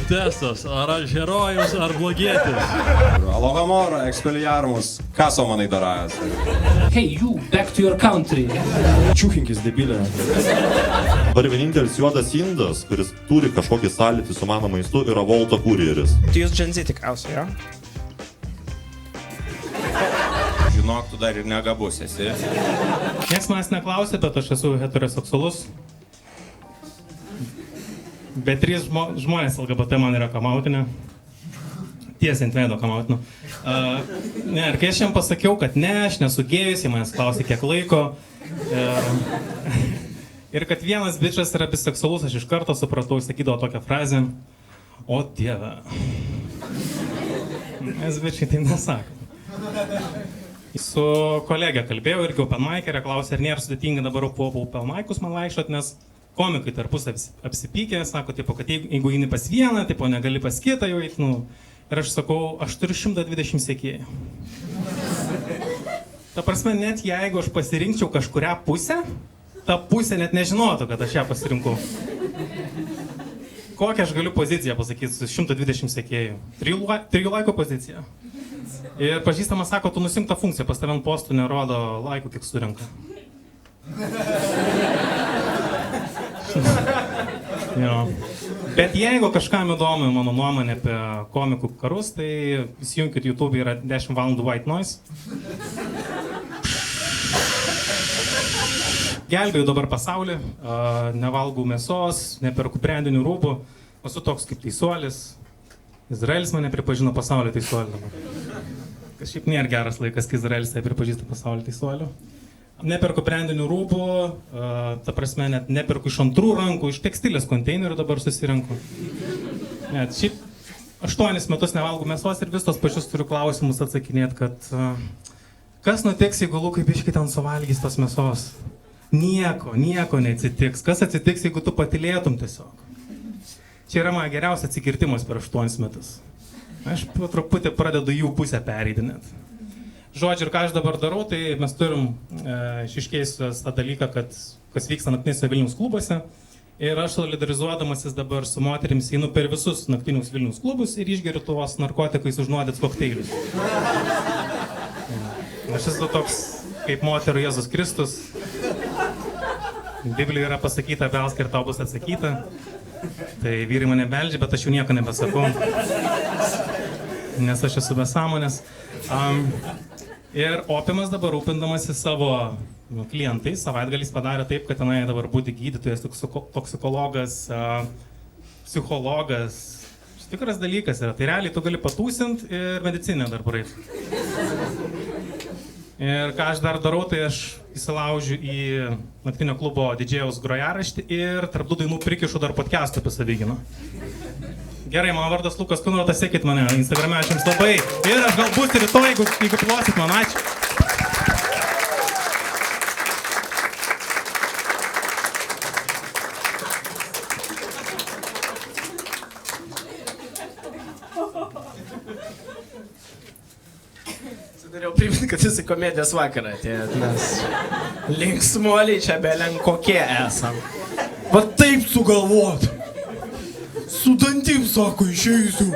testas, ar aš herojus, ar blogietis. Alohomor, expelliarmus, kaso manai darąs. Hey, you, back to your country. Čiūkinkis, debilė. Dabar vienintelis juodas indas, kuris turi kažkokį sąlytį su mano maistu, yra Volto kurjeris. Tu jūs Gen Z tikriausiai, jo? Žinok, tu dar ir negabus esi. Niekas manęs neklausė, bet aš esu heteroseksualus. Bet 3 žmonės LGBT man yra kamautinė. Tiesiai ant veido kamautinu. Ne, ir kai aš jam pasakiau, kad ne, aš nesu gėjus, jie manęs klausė kiek laiko. Ir kad vienas bičas yra biseksualus, aš iš karto supratau, jis sakydavo tokią frazę. O dieve. Mes bičiai tai nesakom. Su kolegė kalbėjau irgi open micerė, klausė, ar nėra sudėtinga dabar po open micus man vaikščiot, nes komikai tarpusavy apsipykė, sako, tipo, kad jeigu eini pas vieną, tipo, negali pas kitą jau eiti, nu. Ir aš sakau, aš turiu 120 sekėjų. Ta prasme, net jeigu aš pasirinkčiau kažkurią pusę, ta pusė net nežinotų, kad aš ją pasirinkau. Kokią aš galiu poziciją pasakyti su 120 sekėjų? 3 laiko pozicija. Ir pažįstamas sako, tu nusimk tą funkciją, pas tave ant postų nerodo laikų, kiek surenka. Jo. Bet jeigu kažkam įdomu mano nuomonė apie komikų karus, tai įsijunkit YouTube, yra 10 valandų white noise. Gelbėjau dabar pasaulį, nevalgau mėsos, neperku brandinių rūbų, esu toks kaip teisuolis. Izraelis mane pripažino pasaulio teisuoliu dabar. Kažkaip nėra geras laikas, kai Izraelis tai pripažįsta pasaulio teisuoliu. Neperku brandinių rūbų, ta prasme net neperku iš antrų rankų, iš tekstilės konteinerių dabar susirenku. Net šiaip 8 metus nevalgau mėsos ir vis tos pačius turiu klausimus atsakinėti, kad kas nutiks, jeigu Lukai biškį ten suvalgys tos mėsos? Nieko neatsitiks. Kas atsitiks, jeigu tu patylėtum tiesiog? Čia yra mano geriausias atsikirtimas per 8 metus. Aš po truputį pradedu jų pusę pereidinėti. Žodžiu, ir ką aš dabar darau, tai mes turim išiškėjusios tą dalyką, kas vyksta naktinėse Vilniaus klubuose. Ir aš solidarizuodamasis dabar su moterims einu per visus naktinius Vilniaus klubus ir išgeriu tuos narkotikais užnuodytus kokteilius. Aš esu toks kaip moterų Jėzus Kristus. Biblijoje yra pasakyta, belsk ir tau bus atsakyta. Tai vyrai mane beldžia, bet aš jau nieko nebesakau. Nes aš esu be sąmonės. Ir Opimas dabar rūpindamasi savo klientais, savaitgaliais padarė taip, kad tenai dabar būti gydytojas, toksikologas, psichologas. Šis tikras dalykas yra. Tai realiai tu gali patūsint ir medicinę dar praeit. Ir ką aš dar darau, tai aš įsilaužiu į naktinio klubo didžėjaus grojaraštį ir tarp 2 dainų prikišu dar podcastą apie savyginą. Gerai, mano vardas Lukas Kunrotas, sekit mane Instagrame, aš jums labai. Ir aš galbūt rytoj, jeigu plosit man, ačiū. Norėjau priminti, kad jis į komedijos vakarą atėjo, nes linksmuoliai čia belen kokie esam. Va taip sugalvot. Su dantim, sako, išeisiu.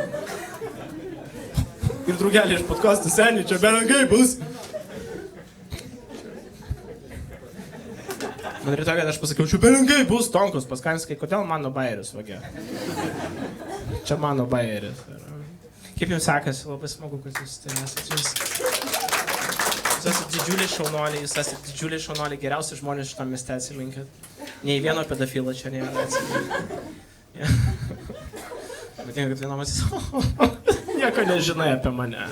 Ir draugelį iš podcastų seniai, čia belengai bus. Man rytoj, kad aš pasakiau, čia belengai bus, Tonkus Paskanskai, kodėl mano bajeris vagė? Čia mano bajeris. Kaip jums sekasi, labai smagu, kad jūs tai esate. Jūs esate didžiuliai šaunuoliai, geriausi žmonės šitam mieste atsiminkit. Nei vieno pedofilo čia nėra atsiminkit. Bet kad vienamas nieko nežinai apie mane.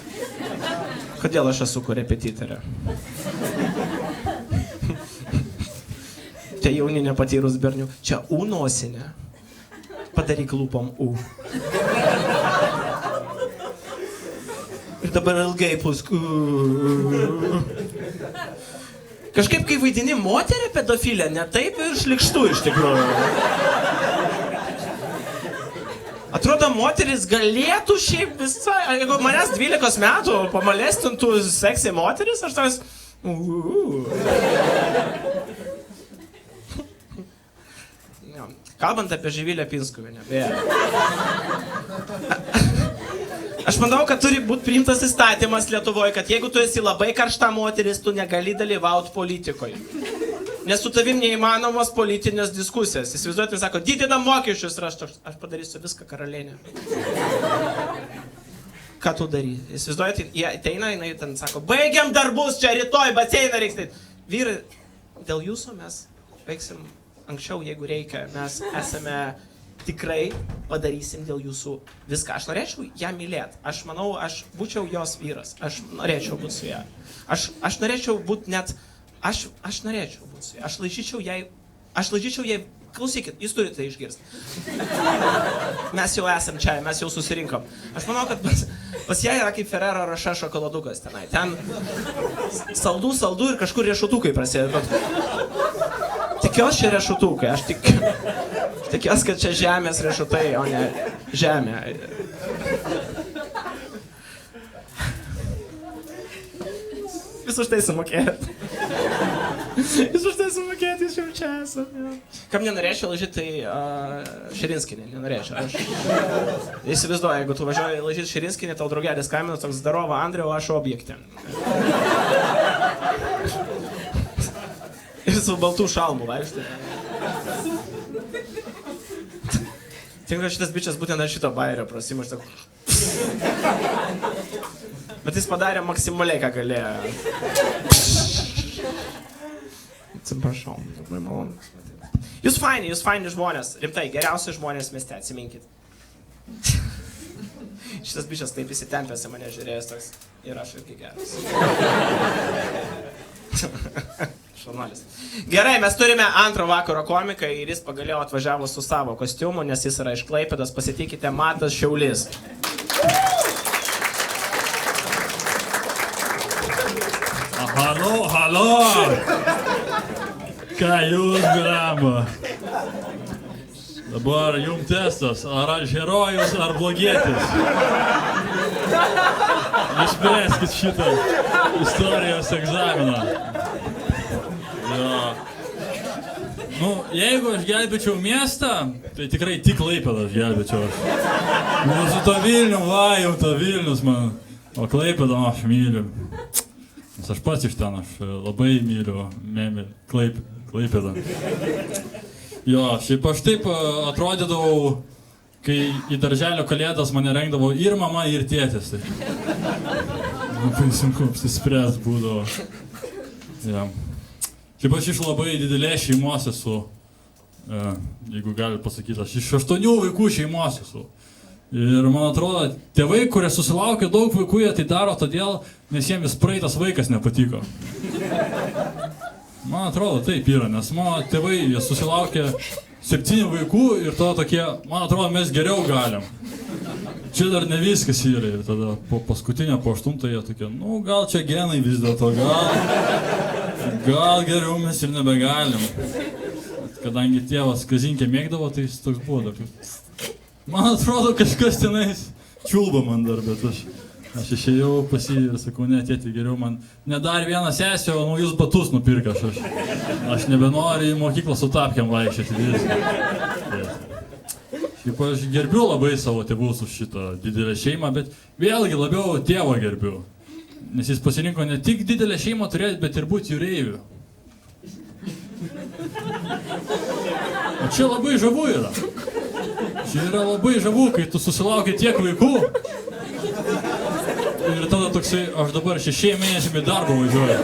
Kodėl aš esu korepetitorė? Čia jauni nepatyrus bernių. Čia U nosinė. Padaryk lūpom U. Ir dabar ilgai paskui. Kažkaip, kai vaidini moterį pedofilę, ne taip ir šlikštu iš tikrųjų. Atrodo, moteris galėtų šiaip visai, jeigu manęs 12 metų pamalestintų seksį moteris, aš tas... Kalbant apie Živilę Pinskuvienę, beje. Aš manau, kad turi būti priimtas įstatymas Lietuvoje, kad jeigu tu esi labai karšta moteris, tu negali dalyvauti politikoje. Nes su tavim neįmanomos politinės diskusijos. Įsivaizduojate, sako, didinam mokesčius ir aš padarysiu viską, karalienė. Ką tu darysi? Įsivaizduojate, jie ateina, jinai ten sako, baigiam darbus, čia rytoj baseiną reiks. Vyrai, dėl jūsų mes baigsim anksčiau, jeigu reikia. Mes esame tikrai padarysim dėl jūsų viską. Aš norėčiau ją mylėti. Aš manau, aš būčiau jos vyras. Aš norėčiau būti su ją. Aš norėčiau būti net... Aš norėčiau būti su ją. Aš laižyčiau jai... Klausykit, jūs turite tai išgirsti. Mes jau esam čia, mes jau susirinkom. Aš manau, kad pas ją yra kaip Ferrero Rocher šokoladukas tenai. Ten saldų ir kažkur riešutukai prasideda. Tikiuosi čia riešutukai. Aš tikiuosi, kad čia žemės riešutai, o ne žemė. Vis už tai sumokėt. Jūs už tai sumokėt, jūs jau čia esate. Kam nenorėčiau laižyti, tai Širinskinį, nenorėčiau. Aš įsivaizduoju, jeigu tu važiuoji laižyti Širinskinį, tau draugelis skambina, toks Zdarova Andriau, aš objekte. Ir su baltų šalmu vaikštai. Tinka šitas bičias būtent ant šito bairio prasimušta. Bet jis padarė maksimaliai, ką galėjo. Atsiprašau, labai malonu. Jūs faini žmonės, rimtai, geriausi žmonės mieste, atsiminkit. Šitas bičias taip įsitempęs į mane žiūrėjęs toks, ir aš irgi geras. Šaunuolis. Gerai, mes turime antro vakaro komiką ir jis pagaliau atvažiavo su savo kostiumu, nes jis yra iš Klaipėdos, pasitikite, Matas Šiaulis. Halo! Ką jūs, gramba? Dabar jum testas, ar aš herojus, ar blogietis? Išspręskit šitą istorijos egzaminą. Jo. Nu, jeigu aš gelbėčiau miestą, tai tikrai tik Klaipėdą aš gelbėčiau. Nu, su to Vilnium, jau to Vilnius man. O Klaipėdą aš myliu. Nes aš pats iš ten, aš labai myliu Klaipėdą. Jo, šiaip aš taip atrodydavau, kai į darželio kalėdas mane rengdavo ir mama, ir tėtis. Tai. Labai sunku apsispręs būdavo. Ja. Šiaip aš iš labai didelės šeimos esu, jeigu gali pasakyti, aš iš 8 vaikų šeimos esu. Ir man atrodo, tėvai, kurie susilaukia daug vaikų, jie tai daro todėl, nes jiems praeitas vaikas nepatiko. Man atrodo, taip yra, nes mano tėvai, jie susilaukė 7 vaikų ir tada tokie, man atrodo, mes geriau galim. Čia dar ne viskas yra ir tada po paskutinio, po 8 jie tokie, nu gal čia genai vis dėlto, gal geriau mes ir nebegalim. Kadangi tėvas kazinkė mėgdavo, tai jis toks buvo dar. Man atrodo, kažkas tenais čiulba man dar, bet aš išėjau pas jį ir sakau, ne, tėti, geriau man ne dar vieną sesę, o naujus batus nupirka. Aš nebenoriu į mokyklą su tapkiam vaikščioti viską. Šiaip aš gerbiu labai savo tėvus už šitą didelę šeimą, bet vėlgi labiau tėvą gerbiu. Nes jis pasirinko ne tik didelę šeimą turėti, bet ir būti jūreiviu. O čia labai žavu yra. Čia yra labai žavu, kai tu susilauki tiek vaikų. Ir tada toksai, aš dabar 6 mėnesių į darbą važiuoju.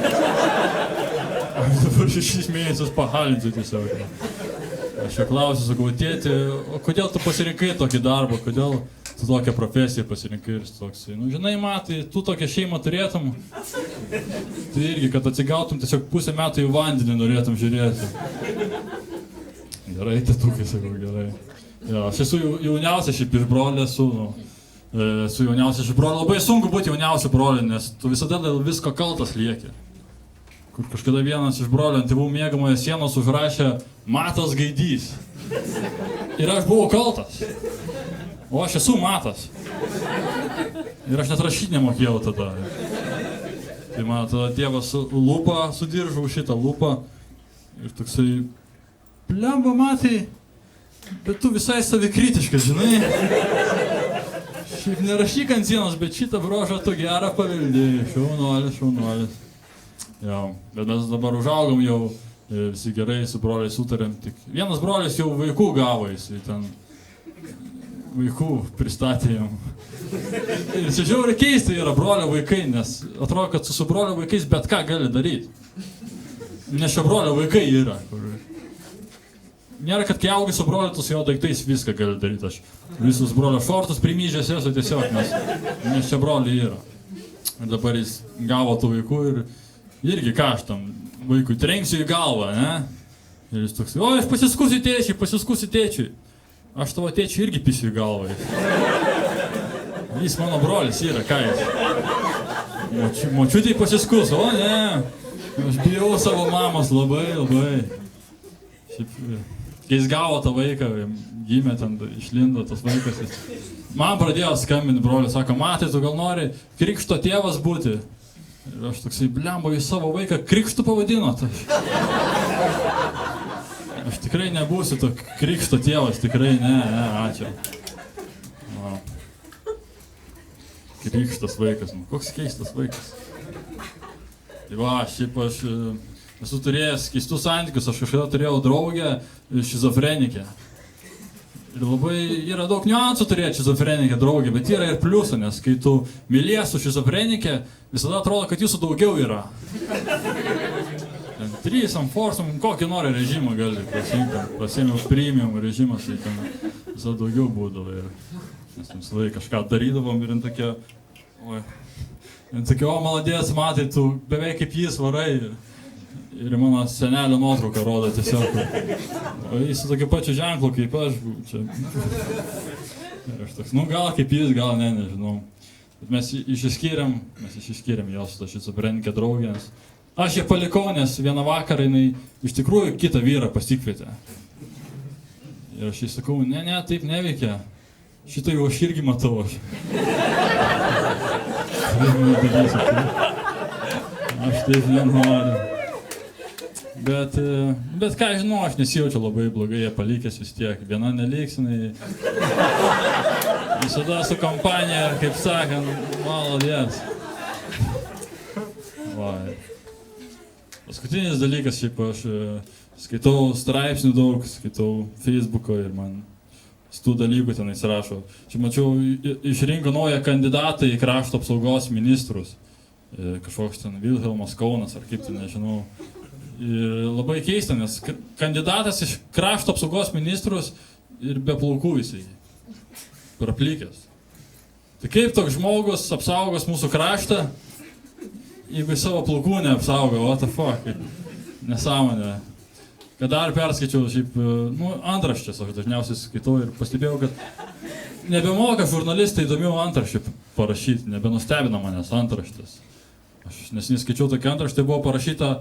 Aš dabar 6 mėnesius pahalinsiu tiesiog. Aš jo klausiu, sakau, tėti, o kodėl tu pasirinkai tokį darbą, kodėl tu tokią profesiją pasirinkai ir toksai. Nu, žinai, matai, tu tokią šeimą turėtum, tai irgi, kad atsigautum, tiesiog pusę metų į vandenį norėtum žiūrėti. Gerai, tėtukai, sakau, gerai. Ja, aš esu jauniausias šiaip iš brolio, esu jauniausias iš brolio. Labai sunku būti jauniausiu broliu, nes tu visada dėl visko kaltas lieki. Kur kažkada vienas iš brolio ant tėvų miegamoje sienos užrašė Matas Gaidys. Ir aš buvau kaltas. O aš esu Matas. Ir aš net rašyti nemokėjau tada. Tai man tada tėvas lūpą sudiržau šitą lūpą. Ir toksai, blemba Matai, bet tu visai savikritiškas, žinai. Šiaip nerašyk ant sienos, bet šitą brožą tu gerą paveldėjai. Šaunuolis. Jo, bet mes dabar užaugom jau, visi gerai su broliais sutarėm. Tik vienas brolis jau vaikų gavo, jisai ten vaikų pristatė jam. Ir čia žiauriai keista yra brolio vaikai, nes atrodo, kad su brolio vaikais bet ką gali daryti. Nes šio brolio vaikai yra. Nėra, kad kai augi su broliu, tu su jo daiktais viską gali daryti. Aš visus brolio šortus primyžęs esu tiesiog, nes čia broliai yra. Ir dabar jis gavo tų vaikų ir irgi ką aš tam vaikui trenksiu į galvą, ne? Ir jis toks, o aš pasiskusiu tėčiui. Aš tavo tėčiui irgi pisiu į galvą. Jis mano brolis yra, ką jis? Močiutei pasiskus, o ne, aš bijau savo mamos labai. Šiaip, kai jis gavo tą vaiką, gimė ten, išlindo tas vaikas, man pradėjo skambinti brolius, sako, matai, tu gal nori krikšto tėvas būti? Ir aš toksai, blemba, jūs savo vaiką krikštų pavadinot. Aš tikrai nebūsiu to krikšto tėvas, tikrai ne, ačiū. O. Krikštas vaikas, koks keistas vaikas. Tai va, šiaip aš esu turėjęs keistus santykius, aš kažkada turėjau draugę šizofrenikę. Ir labai yra daug niuansų turėti šizofrenikę draugę, bet yra ir pliusų, nes kai tu mylies su šizofrenikė, visada atrodo, kad jūsų daugiau yra. 3 4, kokį nori režimą gali pasiėmiau premium režimas, tai ten visada daugiau būdavo. Mes visą laiką kažką darydavom ir tokia, o maladės, matai, tu beveik kaip jis varai. Ir mano senelio nuotrauką rodo tiesiog. O jis su tokiu pačiu ženklu kaip aš. Ir aš toks, gal kaip jis, gal ne, nežinau. Bet mes išsiskyrėm jos su šizofrenikė draugės. Aš ją palikau, nes vieną vakarą jinai iš tikrųjų kitą vyrą pasikvietė. Ir aš jai sakau, ne, taip neveikia. Šitą jau aš irgi matau. Aš taip nenoriu. Bet ką žinau, aš nesijaučiu labai blogai, jie palikęs vis tiek. Viena neliks, jinai visada su kompanija, kaip sakant, maladės. Paskutinis dalykas, šiaip aš skaitau straipsnių daug, skaitau Facebooko ir man tų dalykų ten įsirašo. Čia mačiau, išrinko naują kandidatą į krašto apsaugos ministrus. Kažkoks ten Vilhelmas Kaunas ar kaip ten, nežinau. Ir labai keista, nes kandidatas iš krašto apsaugos ministrus ir be plaukų jisai. Praplikęs. Tai kaip toks žmogus apsaugos mūsų kraštą, jeigu savo plaukų neapsaugo, what the fuck, nesąmonė. Kad dar perskaičiau, šiaip, antraščias aš dažniausiai skaitau ir pastebėjau, kad nebemoka žurnalistai įdomių antraščių parašyti, nebenustebina manęs antraštės. Aš neskaičiau tokį antraštį, buvo parašyta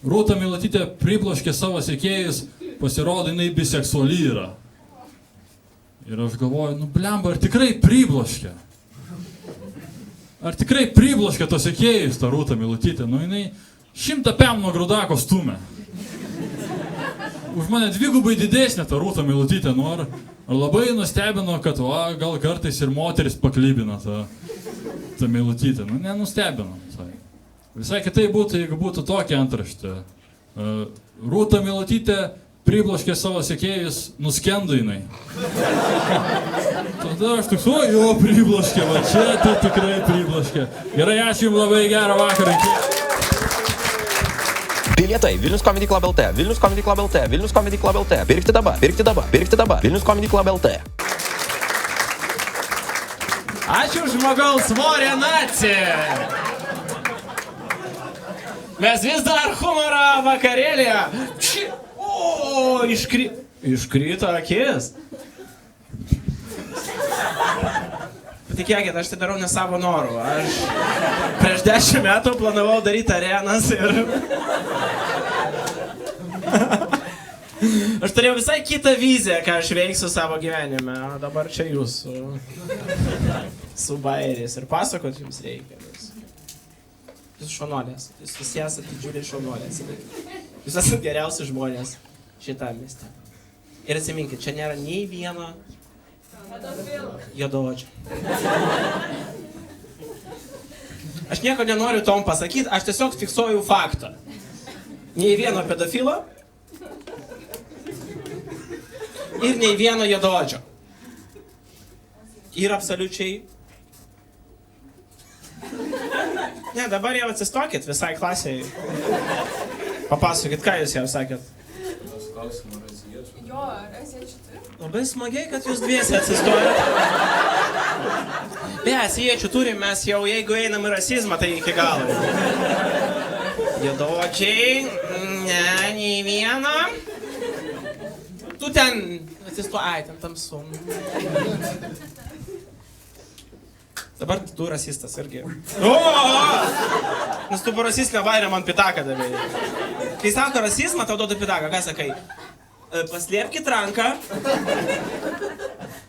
Rūta Meilutytė pribloškė savo sekėjus, pasirodo, jinai biseksuali yra. Ir aš galvoju, blemba, ar tikrai pribloškė? Ar tikrai pribloškė tos sekėjus, ta Rūta Meilutytė? Jinai 100 pem nuo grūdako stumė. Už mane dvigubai didesnė ta Rūta Meilutytė, ar labai nustebino, kad gal kartais ir moteris paklybina ta Meilutytė. Nenustebino. Visai kitai būtų, jeigu būtų tokia antraštė. Rūta Meilutytė pribloškė savo sekėjus, nuskendo jinai. Tada aš toks, jo, pribloškė, va čia tai tikrai pribloškė. Gerai, ačiū jums labai, gerą vakarą. Bilietai Vilnius Comedy Club LT, Vilnius Comedy Club LT, Vilnius Comedy Club LT. Pirkti dabar, Vilnius Comedy Club LT. Ačiū žmogaus svorio nacija! Mes vis dar humorą vakarėlėje. Iškrito akis. Patikėkit, aš tai darau ne savo norų. Aš prieš 10 metų planavau daryti arenas ir... Aš turėjau visai kitą viziją, ką aš veiksiu savo gyvenime. O dabar čia jūs su bairiais ir pasakot jums reikia. Jūs šaunuolės. Jūs visi esate didžiuliai šaunuolės. Jūs esate geriausi žmonės šitam mieste. Ir atsiminkit, čia nėra nei vieno Juodaodžių. Aš nieko nenoriu tom pasakyti, aš tiesiog fiksuoju faktą. Nei vieno pedofilo ir nei vieno juodaodžio. Ir absoliučiai... Ne, dabar jau atsistokit visai klasiai. Papasakokit, ką jūs jau sakėt. Jo, ar asiečių turi? Labai smagiai, kad jūs dviesi atsistojat. Be, asiečių turim, mes jau jeigu einam į rasizmą, tai iki galo. Juodaodžiai, ne, nei vieno. Tu ten atsistoji, ten tamsu. Dabar tu rasistas irgi. O! Nes tu po rasistinio vairą man pitaką davėjai. Kai sako rasizmą, tau duodu pitaką, ką sakai? Paslėpkit ranką.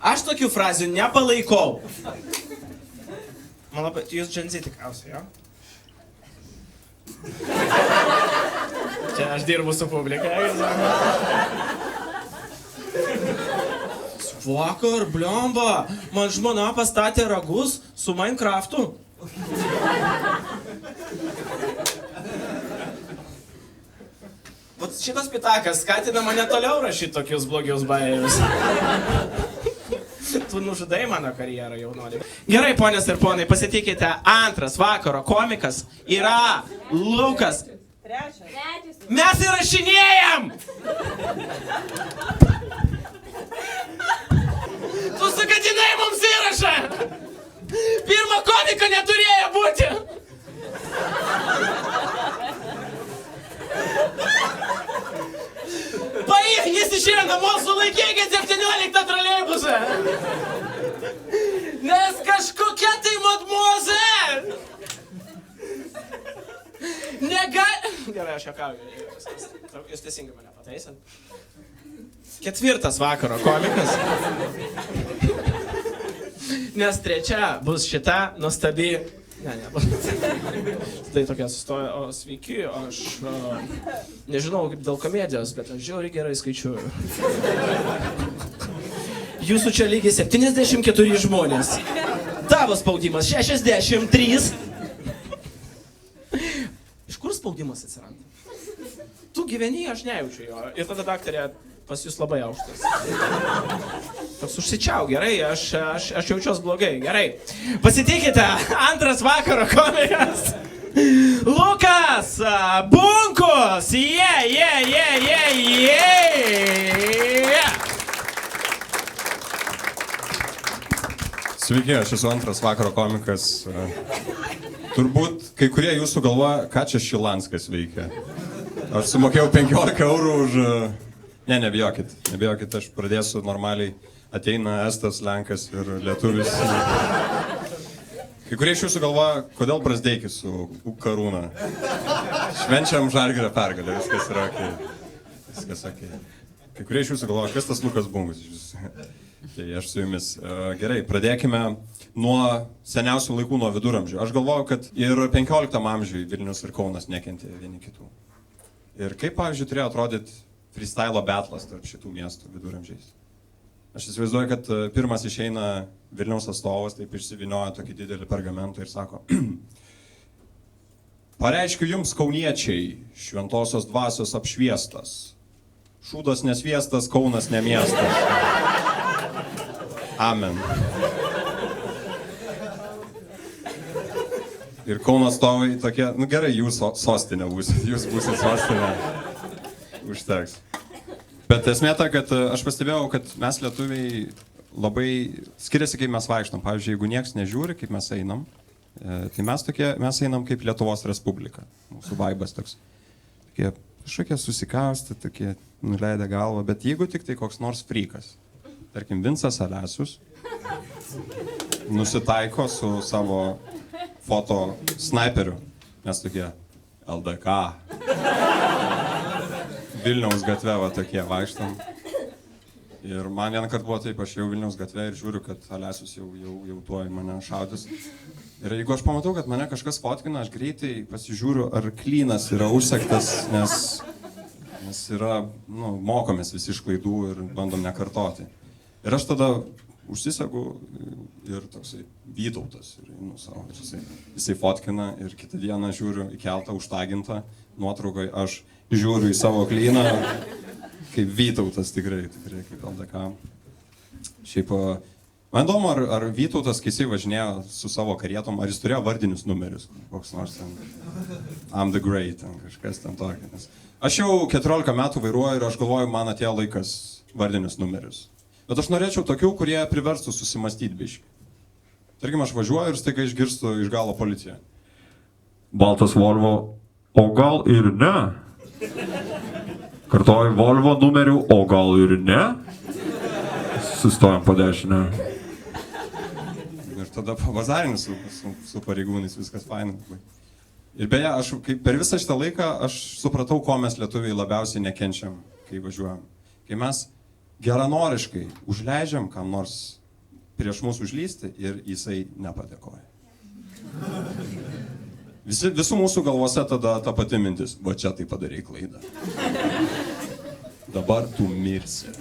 Aš tokių frazių nepalaikau. Man labai... Jūs Gen Z tikriausiai, jo? Čia aš dirbu su publika. Vakar, bliomba, man žmona pastatė ragus su Minecraftu. Vat šitas pitakas skatina mane toliau rašyti tokius blogius bajerius. Tu nužudai mano karjerą, jaunuolį. Gerai, ponės ir ponai, pasitikite, antras vakaro komikas yra Lukas. Trečias. Mes įrašinėjam! Tu sugadinai mums įrašą! Pirmo komiko neturėjo būti! Paimk, jis išėjo namo, sulaikykit 17 troleibusą! Nes kažkokia tai mademoiselle! Gerai, aš juokauju. Jūs teisingai mane pataisat. Ketvirtas vakaro komikas. Nes trečia bus šita nuostabi... Ne. Tai tokia sustoja, o sveiki, aš nežinau kaip dėl komedijos, bet aš žiauriai gerai skaičiuoju. Jūsų čia lygiai 74 žmonės. Tavo spaudimas 63. Iš kur spaudimas atsiranda? Tu gyveni, aš nejaučiu jo. Ir tada daktarė, pas jūs labai aukštas. Toks užsičiau, gerai, aš jaučiuos blogai, gerai. Pasitikite, antras vakaro komikas. Lukas Bunkus! Sveiki, aš esu antras vakaro komikas. Turbūt kai kurie jūsų galvoja, ką čia Šilanskas veikia. Aš sumokėjau 15 eurų už... Ne, nebijokit, aš pradėsiu normaliai. Ateina Estas, Lenkas ir Lietuvis. Kai kurie iš jūsų galvoja, kodėl Brazdeikis su Karūna. Švenčiam Žalgirio pergalę, viskas yra okei. Viskas okei. Kai kurie iš jūsų galvoja, kas tas Lukas Bunkus. Tai aš su jumis. Gerai, pradėkime nuo seniausių laikų, nuo viduramžių. Aš galvoju, kad ir 15 amžiui Vilnius ir Kaunas nekentė vieni kitų. Ir kaip, pavyzdžiui, turėjo atrodyti freestyle battlas tarp šitų miestų viduramžiais. Aš įsivaizduoju, kad pirmas išeina Vilniaus atstovas, taip išsivinioja tokį didelį pergamentą ir sako: Pareiškiu jums, kauniečiai, šventosios dvasios apšviestas. Šūdas nesviestas, Kaunas ne miestas. Amen. Ir Kauno atstovai tokie, nu gerai, jūs sostinė būsit, jūs būsit sostinė. Užteks. Bet esmė ta, kad aš pastebėjau, kad mes lietuviai labai skiriasi, kaip mes vaikštam. Pavyzdžiui, jeigu nieks nežiūri, kaip mes einam, tai mes einam kaip Lietuvos Respublika. Mūsų vaibas toks. Tokie kažkokie susikausti, tokie nuleidę galvą. Bet jeigu tik tai koks nors frykas, tarkim, Vincas Alesius, nusitaiko su savo foto snaiperiu, mes tokie LDK. Vilniaus gatve va tokie vaikštam. Ir man vieną kartą buvo taip, aš jau Vilniaus gatve ir žiūriu, kad Alesius jau tuoj mane šaudys. Ir jeigu aš pamatau, kad mane kažkas fotkina, aš greitai pasižiūriu, ar klynas yra užsektas, nes yra, mokomės visi iš klaidų ir bandom nekartoti. Ir aš tada užsisegu ir toksai Vytautas. Ir einu savo, jisai fotkina ir kitą dieną žiūriu į keltą užtagintą nuotraukai, aš žiūriu į savo klyną, kaip Vytautas tikrai kaip LDK. Šiaip, man įdomu, ar Vytautas, kai jisai važinėjo su savo karietom, ar jis turėjo vardinius numerius, koks nors ten I'm the Great, ten kažkas ten tokio. Nes aš jau 14 metų vairuoju ir aš galvoju, man atėjo laikas vardinius numerius. Bet aš norėčiau tokių, kurie priverstų susimastyti biškį. Tarkim, aš važiuoju ir staiga išgirstu iš galo policiją. Baltas Volvo, o gal ir ne? Kartoju Volvo numerių, o gal ir ne? Sustojam po dešinę. Ir tada pavazarinį su pareigūnais, viskas fainai. Ir beje, aš per visą šitą laiką aš supratau, ko mes lietuviai labiausiai nekenčiam, kai važiuojam. Kai mes geranoriškai užleidžiam kam nors prieš mus užlysti ir jisai nepadėkoja. Visų mūsų galvose tada ta pati mintis, va čia tai padarei klaidą. Dabar tu mirsi.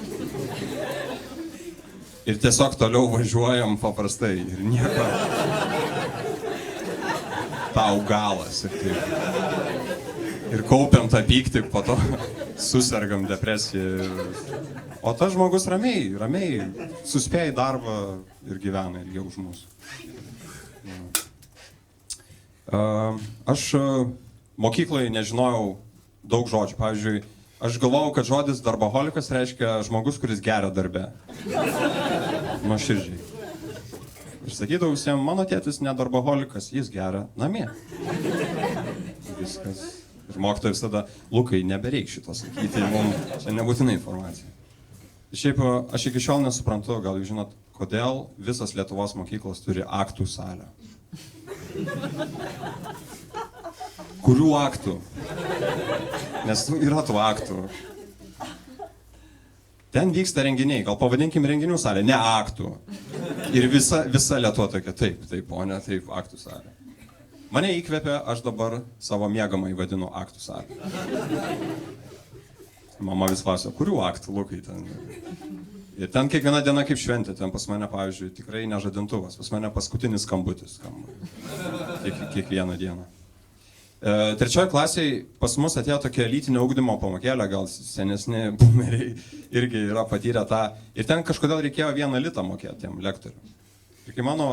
Ir tiesiog toliau važiuojam paprastai ir nieko. Tau galas ir taip. Ir kaupiam tą pyktį, po to susergam depresiją. O tas žmogus ramiai suspėja į darbą ir gyvena ilgiau už mūsų. Aš mokykloje nežinojau daug žodžių. Pavyzdžiui, aš galvojau, kad žodis darbaholikas reiškia žmogus, kuris geria darbe. Nuoširdžiai. Ir sakydavau visiems, mano tėtis ne darbaholikas, jis geria namie. Viskas. Ir mokytojas tada, Lukai, nebereik šito sakyti, mums čia nebūtinai informacija. Šiaip aš iki šiol nesuprantu, gal jūs žinot, kodėl visas Lietuvos mokyklos turi aktų salę. Kurių aktų? Nes yra tų aktų. Ten vyksta renginiai, gal pavadinkim renginių salę, ne aktų. Ir visa Lietuva tokia, taip, ponia, taip, aktų salė. Mane įkvėpė, aš dabar savo miegamąjį vadinu aktų salę. Mama vis klausia, kurių aktų, Lukai, ten. Ir ten kiekviena diena kaip šventė, ten pas mane, pavyzdžiui, tikrai ne žadintuvas, pas mane paskutinis skambutis skamba. Kiekvieną dieną. Trečioje klasėje pas mus atėjo tokia lytinio ugdymo pamokėlė, gal senesni boomeriai irgi yra patyrę tą. Ir ten kažkodėl reikėjo 1 litą mokėti tiem lektoriam. Ir kai mano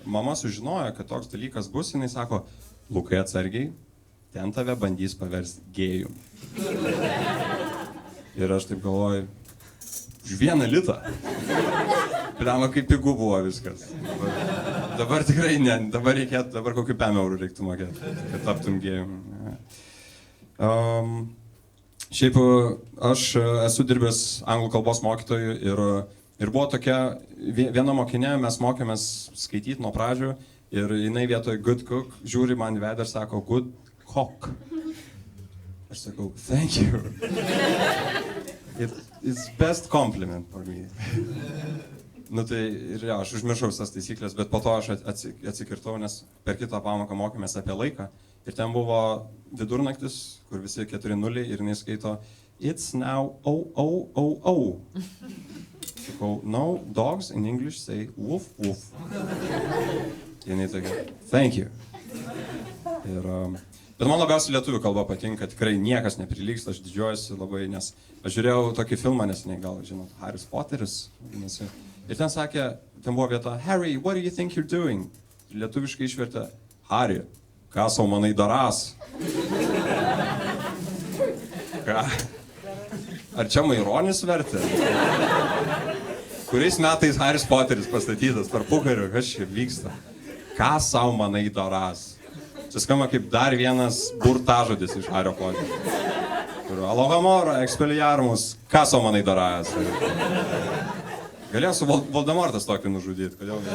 mama sužinojo, kad toks dalykas bus, jinai sako, Lukai, atsargiai, ten tave bandys paversti gėjum. Ir aš taip galvoju, už 1 litą. Prama, kaip pigų buvo viskas. Dabar tikrai ne, dabar kokiu 5 eurų reiktų mokėti, kad taptum gėjum. Šiaip aš esu dirbęs anglų kalbos mokytoju ir buvo tokia viena mokinė, mes mokėmės skaityti nuo pradžių ir jinai vietoj good cook žiūri man į veidą ir sako good cock. Aš sakau, thank you. It's best compliment for me. Nu tai ir jo, aš užmiršau visas taisyklės, bet po to aš atsikirtau, nes per kitą pamoką mokėmės apie laiką. Ir ten buvo vidurnaktis, kur visi 4-0 ir jinai skaito It's now 0:00. Sakau, no, dogs in English say woof woof. Jinai tokia, thank you. Bet man labiausiai lietuvių kalba patinka, tikrai niekas neprilygsta, aš didžiuojuosi labai, nes aš žiūrėjau tokį filmą neseniai, gal žinot, Harris Potteris. Ir ten sakė, ten buvo vieta, Harry, what do you think you're doing? Lietuviškai išvertė, Harry, ką sau manai darás? Ką? Ar čia Maironis vertė? Kuriais metais Harris Potteris pastatytas tarpukariu, kas čia vyksta? Ką sau manai darás? Čia skamba kaip dar vienas burtažodis iš Hario Poterio. Alohamora, expelliarmus, ką sau manai darás? Galėjo su Voldemortas tokį nužudyti, kodėl ne?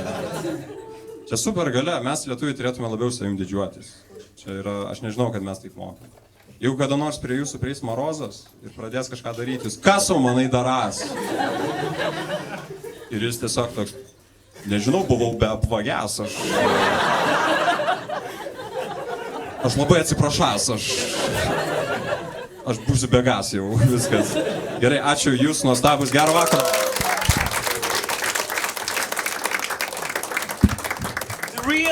Čia super galia, mes lietuviai turėtume labiau savim didžiuotis. Čia yra, aš nežinau, kad mes taip mokame. Jeigu kada nors prie jūsų prieis Morozas ir pradės kažką daryti, jūs, ką sau manai darás? Ir jis tiesiog toks, nežinau, buvau be apvagęs, aš labai atsiprašęs, aš būsiu begas jau, viskas. Gerai, ačiū, jūs nuostabus, gero vakaro.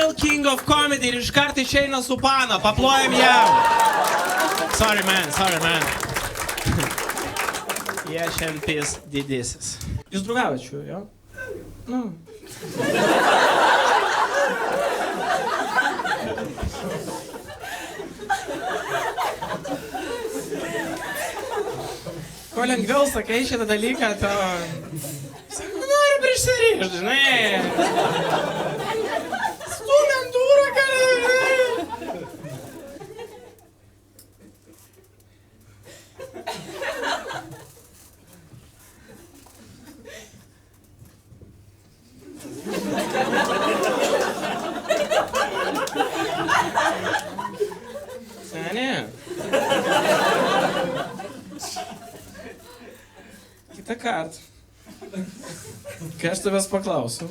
real king of comedy ir iš karto išeina su pana, paplojam jam. Sorry man. Jie šiandien didysis. Jūs draugavote, jo? Nu. Kuo lengviau sakai šitą dalyką, to... Sako, nori prisirišti, žinai. Stumiam durą, gali. Seni. Kitą kartą, kai aš tavęs paklausiu,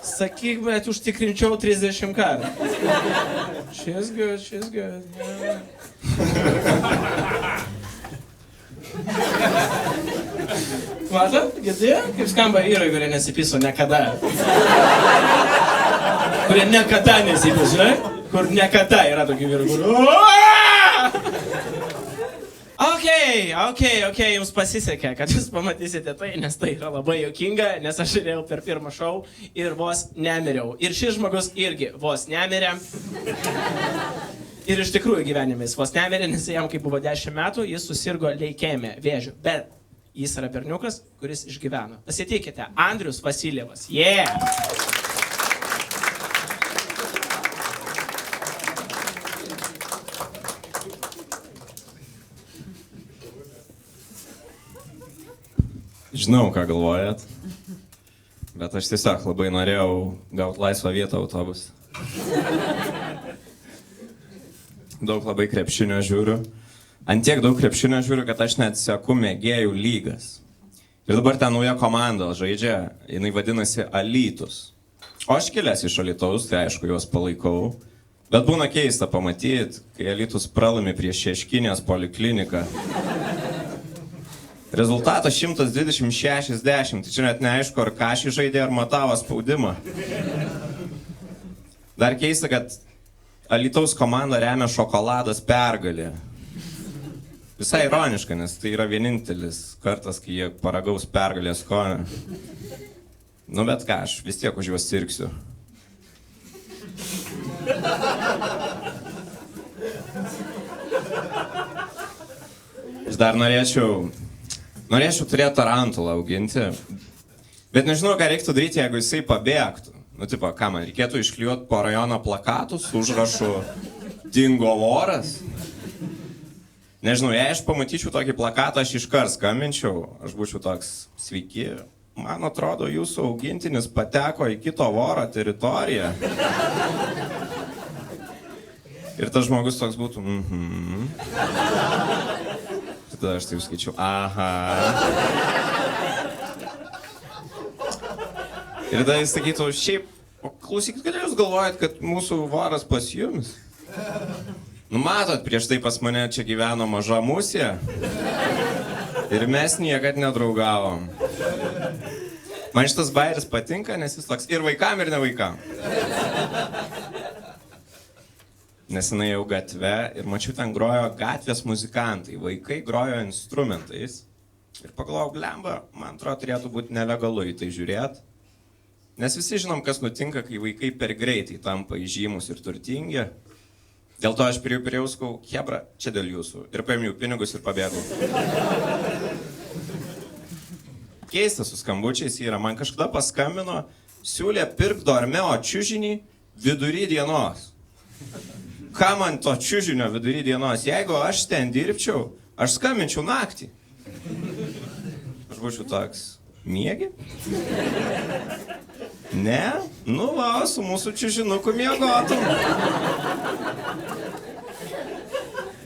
sakyk, bet užtikrinčiau 30 kartų. She's good. Yeah. Matot, girdėjai, kaip skamba vyrai, kurie nesipiso niekada. Kurie niekada nesipiso, žinai? Kur niekada yra tokių vyrų, kur... Okay, jums pasisekė, kad jūs pamatysite tai, nes tai yra labai juokinga, nes aš žiūrėjau per pirmą šou ir vos nemiriau. Ir šis žmogus irgi vos nemirė. Ir iš tikrųjų gyvenime jis vos nemirė, nes jam, kai buvo 10 metų, jis susirgo leukemija, vėžiu. Bet jis yra berniukas, kuris išgyveno. Pasitikite, Andrius Vasiljevas. Yeah! Žinau, ką galvojat, bet aš tiesiog labai norėjau gauti laisvą vietą autobusą. Daug labai krepšinio žiūriu. Ant tiek daug krepšinio žiūriu, kad aš net seku mėgėjų lygas. Ir dabar ten nauja komanda žaidžia, jinai vadinasi Alytus. O aš kilęs iš Alytaus, tai aišku, juos palaikau. Bet būna keista pamatyti, kai Alytus pralaimi prieš Šeškinės polikliniką. Rezultatas 120-60, tai čia net neaišku, ar Kašį žaidė, ar matavo spaudimą. Dar keista, kad Alytaus komanda remia Šokoladas Pergalė. Visai ironiška, nes tai yra vienintelis kartas, kai jie paragaus pergalės skonį. Nu bet ką, aš vis tiek už juos sirgsiu. Aš dar norėčiau turėti tarantulą auginti, bet nežinau, ką reiktų daryti, jeigu jisai pabėgtų. Nu, tipo, ką man reikėtų išklijuoti po rajono plakatus su užrašu dingo voras? Nežinau, jei aš pamatyčiau tokį plakatą, aš iškart skambinčiau, aš būčiau toks, sveiki, man atrodo, jūsų augintinis pateko į kito voro teritoriją. Ir tas žmogus toks būtų, Tada aš taip skaičiau, aha. Ir tada jis sakytų, šiaip, klausykit, kodėl jūs galvojat, kad mūsų voras pas jumis? Nu matot, prieš tai pas mane čia gyveno maža musė. Ir mes niekad nedraugavom. Man šitas bairis patinka, nes jis toks ir vaikam, ir ne vaikam. Nes jinai jau gatve ir mačiau, ten grojo gatvės muzikantai, vaikai grojo instrumentais. Ir pagalvojau, blemba, man atrodo, turėtų būti nelegalu į tai žiūrėti. Nes visi žinom, kas nutinka, kai vaikai per greitai tampa įžymus ir turtingi. Dėl to aš priėjau, sakau, chebra, čia dėl jūsų. Ir paėmiau pinigus ir pabėgau. Keistas su skambučiais yra, man kažkada paskambino, siūlė pirk Dormeo čiužinį vidury dienos. Ką man to čiužinio vidury dienos? Jeigu aš ten dirbčiau, aš skambinčiau naktį. Aš būčiau toks, miegi? Ne? Nu va, su mūsų čiužinuku miegotum.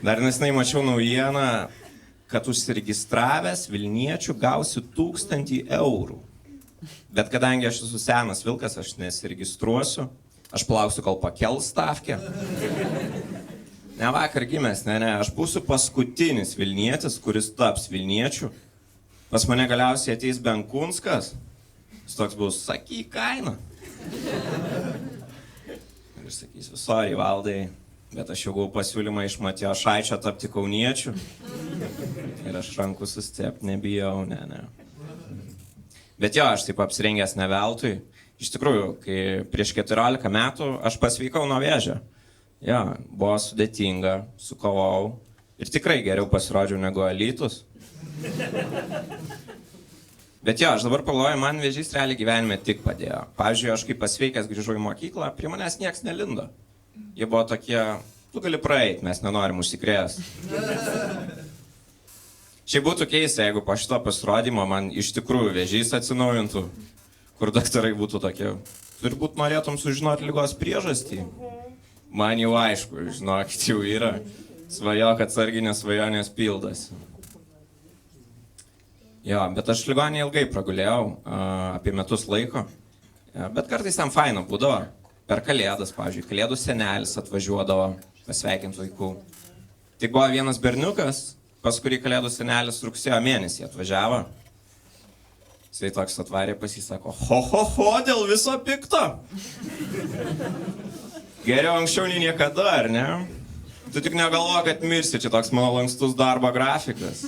Dar neseniai mačiau naujieną, kad užsiregistravęs Vilniečių gausi 1000 eurų. Bet kadangi aš esu senas vilkas, aš nesiregistruosiu. Aš plauksiu, kol pakels stavkę. Ne vakar gimęs, ne, aš būsiu paskutinis Vilnietis, kuris taps Vilniečiu. Pas mane galiausiai ateis Benkunskas. Jis toks bus, sakyk kainą. ir sakysiu, sorry Valdai, bet aš jau gavau pasiūlymą iš Matijošaičio tapti kauniečiu. Ir aš rankų sustepti nebijau, ne. Bet jo, aš taip apsirengęs ne veltui. Iš tikrųjų, kai prieš 14 metų aš pasveikau nuo vėžio. Jo, buvo sudėtinga, sukovau ir tikrai geriau pasirodžiau negu Alytus. Bet jo, aš dabar pagalvoju, man vėžys realiai gyvenime tik padėjo. Pavyzdžiui, aš kaip pasveikęs grįžau į mokyklą, prie manęs nieks nelindo. Jie buvo tokie, tu gali praeiti, mes nenorim užsikrėsti. Šiaip būtų keista, jeigu po šito pasirodymo man iš tikrųjų vėžys atsinaujintų, kur daktarai būtų tokie, turbūt norėtum sužinoti ligos priežastį. Man jau aišku, žinokit, jau yra. Svajok, atsarginės svajonės pildosi. Jo, bet aš ligoninėje ilgai pragulėjau, apie metus laiko. Bet kartais ten faina būdavo. Per Kalėdas, pavyzdžiui, Kalėdų senelis atvažiuodavo pasveikinti vaikų. Tik buvo vienas berniukas, pas kurį Kalėdų senelis rugsėjo mėnesį atvažiavo. Jisai toks atvarė pas jį, sako, ho, dėl viso pikto. Geriau anksčiau nei niekada, ar ne? Tu tik negalvoji, kad mirsi, čia toks mano lankstus darbo grafikas.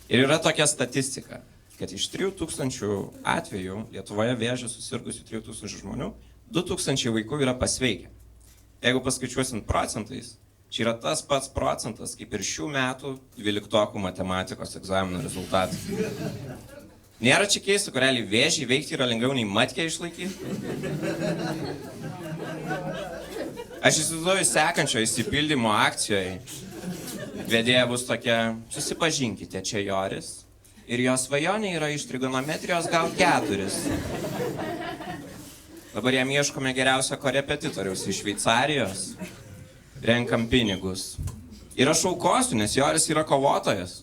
Ir yra tokia statistika, kad iš 3000 atvejų Lietuvoje vėžiu susirgusių 3000 žmonių, 2000 vaikų yra pasveikę. Jeigu paskaičiuosim procentais, čia yra tas pats procentas, kaip ir šių metų 12 matematikos egzaminų rezultatai. Nėra čia keista, kur realiai vėžį veikti yra lengviau nei matkę išlaikyti? Aš įsivaizduoju sekančio įsipildymo akcijoje. Vedėja bus tokia, susipažinkite, čia Joris. Ir jo svajonė yra iš trigonometrijos gal 4. Dabar jam ieškome geriausio korepetitoriaus iš Šveicarijos. Renkam pinigus. Ir aš aukosiu, nes Joris yra kovotojas.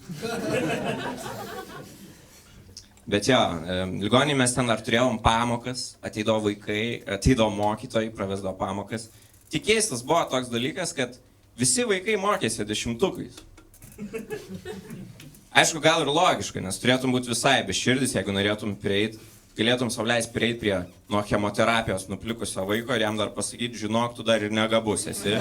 Bet jo, ligoninėje mes ten dar turėjom pamokas, ateidavo vaikai, ateidavo mokytojai, pravesdavo pamokas. Tik keistas buvo toks dalykas, kad visi vaikai mokėsi 10-ukais. Aišku, gal ir logiškai, nes turėtum būti visai beširdis, jeigu norėtum prieiti, galėtum savleis prieiti prie nuo chemoterapijos nuplikusio vaiko ir jam dar pasakyti, žinok, tu dar ir negabus esi.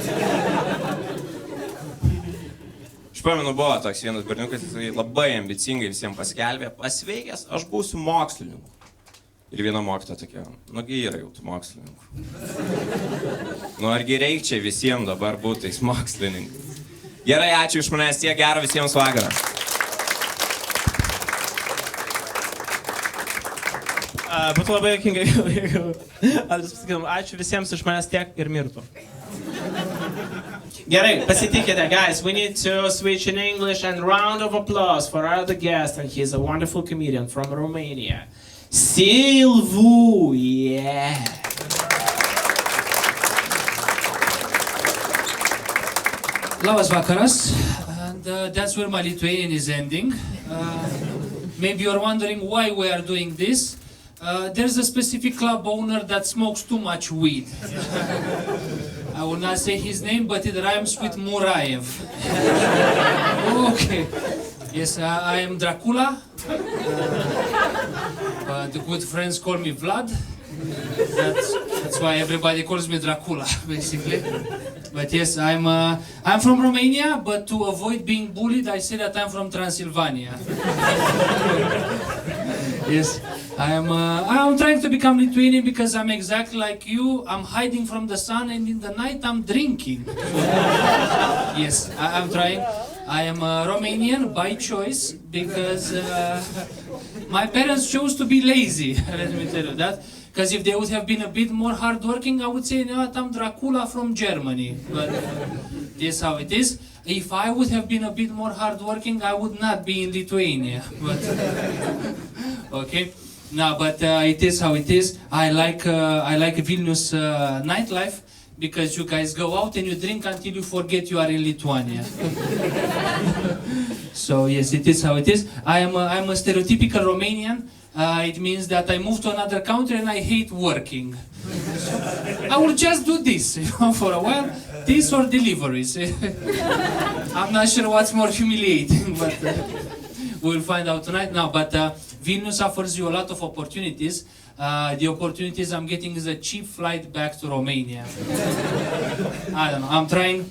Aš pamenu, buvo toks vienas berniukas, jis labai ambicingai visiems paskelbė, pasveikęs, aš būsiu mokslininku. Ir viena mokytoja tokia, nugi yra jau tų mokslininkų. Nu argi reikia čia visiems dabar būti tais mokslininkais. Gerai, ačiū iš manęs, tiek gero visiems vakarą. Būtų labai jokingai, jeigu ačiū visiems iš manęs tiek ir mirtų. Gerai, pasitikite, guys. We need to switch in English and round of applause for our other guest, and he's a wonderful comedian from Romania. Silvu, yeah. Labas vakaras, and that's where my Lithuanian is ending. Maybe you're wondering why we are doing this. There's a specific club owner that smokes too much weed. I will not say his name, but it rhymes with Muraev. Okay. Yes, I am Dracula. The good friends call me Vlad. That's why everybody calls me Dracula, basically. But yes, I'm from Romania, but to avoid being bullied, I say that I'm from Transylvania. Yes, I'm trying to become Lithuanian because I'm exactly like you. I'm hiding from the sun, and in the night I'm drinking. Yes, I'm trying. I am Romanian by choice because my parents chose to be lazy. Let me tell you that. Because if they would have been a bit more hardworking, I would say, you know what, I'm Dracula from Germany. But this is how it is. If I would have been a bit more hardworking, I would not be in Lithuania. But okay. No, but it is how it is. I like Vilnius nightlife because you guys go out and you drink until you forget you are in Lithuania. So yes, it is how it is. I'm a stereotypical Romanian. It means that I moved to another country and I hate working. I will just do this, you know, for a while. This or deliveries. I'm not sure what's more humiliating, but we'll find out tonight. Now, but Vilnius offers you a lot of opportunities. The opportunities I'm getting is a cheap flight back to Romania. I don't know, I'm trying.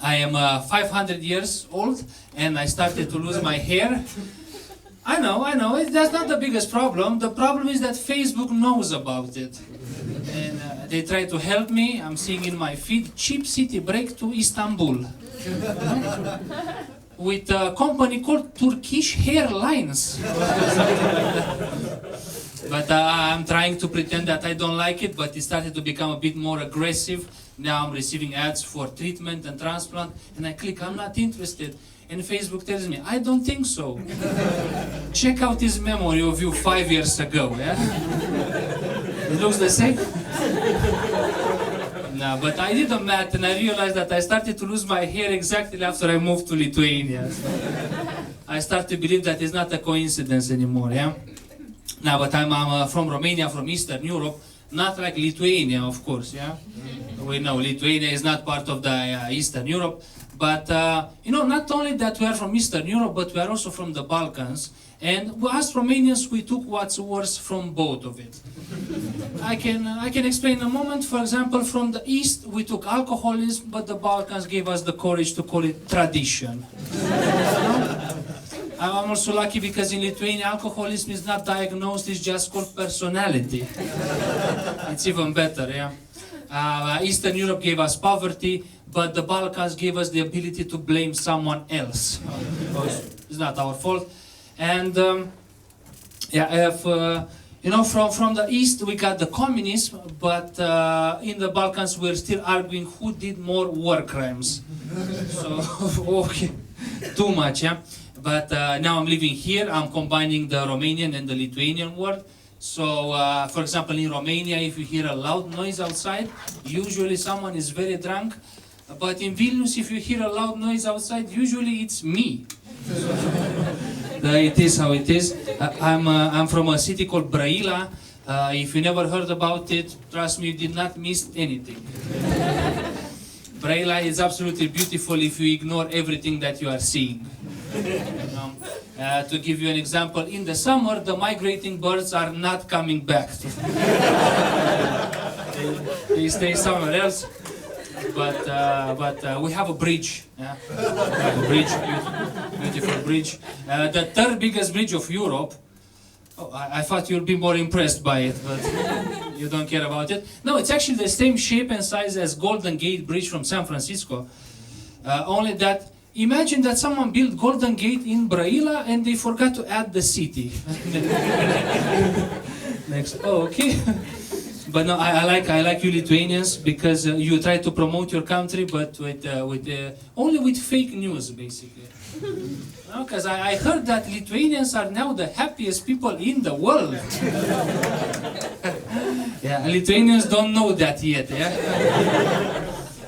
I am 500 years old and I started to lose my hair. I know, that's not the biggest problem. The problem is that Facebook knows about it. And they try to help me. I'm seeing in my feed, cheap city break to Istanbul. With a company called Turkish Airlines. But I'm trying to pretend that I don't like it, but it started to become a bit more aggressive. Now I'm receiving ads for treatment and transplant, and I click, I'm not interested. And Facebook tells me, I don't think so. Check out this memory of you 5 years ago, yeah? It looks the same. No, but I did the math and I realized that I started to lose my hair exactly after I moved to Lithuania. So I start to believe that it's not a coincidence anymore, yeah? No, but I'm from Romania, from Eastern Europe, not like Lithuania, of course, yeah? We know Lithuania is not part of the Eastern Europe, but you know, not only that we are from Eastern Europe, but we are also from the Balkans, and us Romanians, we took what's worse from both of it. I can explain in a moment. For example, from the East, we took alcoholism, but the Balkans gave us the courage to call it tradition. I'm also lucky because in Lithuania, alcoholism is not diagnosed, it's just called personality. It's even better, yeah? Eastern Europe gave us poverty, but the Balkans gave us the ability to blame someone else. Because it's not our fault. And, yeah, if, you know, from the East, we got the communism, but in the Balkans, we're still arguing who did more war crimes. So, okay, too much, yeah? But now I'm living here, I'm combining the Romanian and the Lithuanian word. So, for example, in Romania, if you hear a loud noise outside, usually someone is very drunk. But in Vilnius, if you hear a loud noise outside, usually it's me. It is how it is. I'm from a city called Brăila. If you never heard about it, trust me, you did not miss anything. Brăila is absolutely beautiful if you ignore everything that you are seeing. To give you an example, in the summer, the migrating birds are not coming back. They stay somewhere else. But we have a bridge. Yeah? We have a bridge, beautiful bridge. The third biggest bridge of Europe. Oh, I thought you'd be more impressed by it, but you don't care about it. No, it's actually the same shape and size as Golden Gate Bridge from San Francisco. Only that, imagine that someone built Golden Gate in Brăila and they forgot to add the city. Next, oh, okay. But no, I like you Lithuanians because you try to promote your country, but only with fake news, basically. Because I heard that Lithuanians are now the happiest people in the world. Yeah, Lithuanians don't know that yet. Yeah.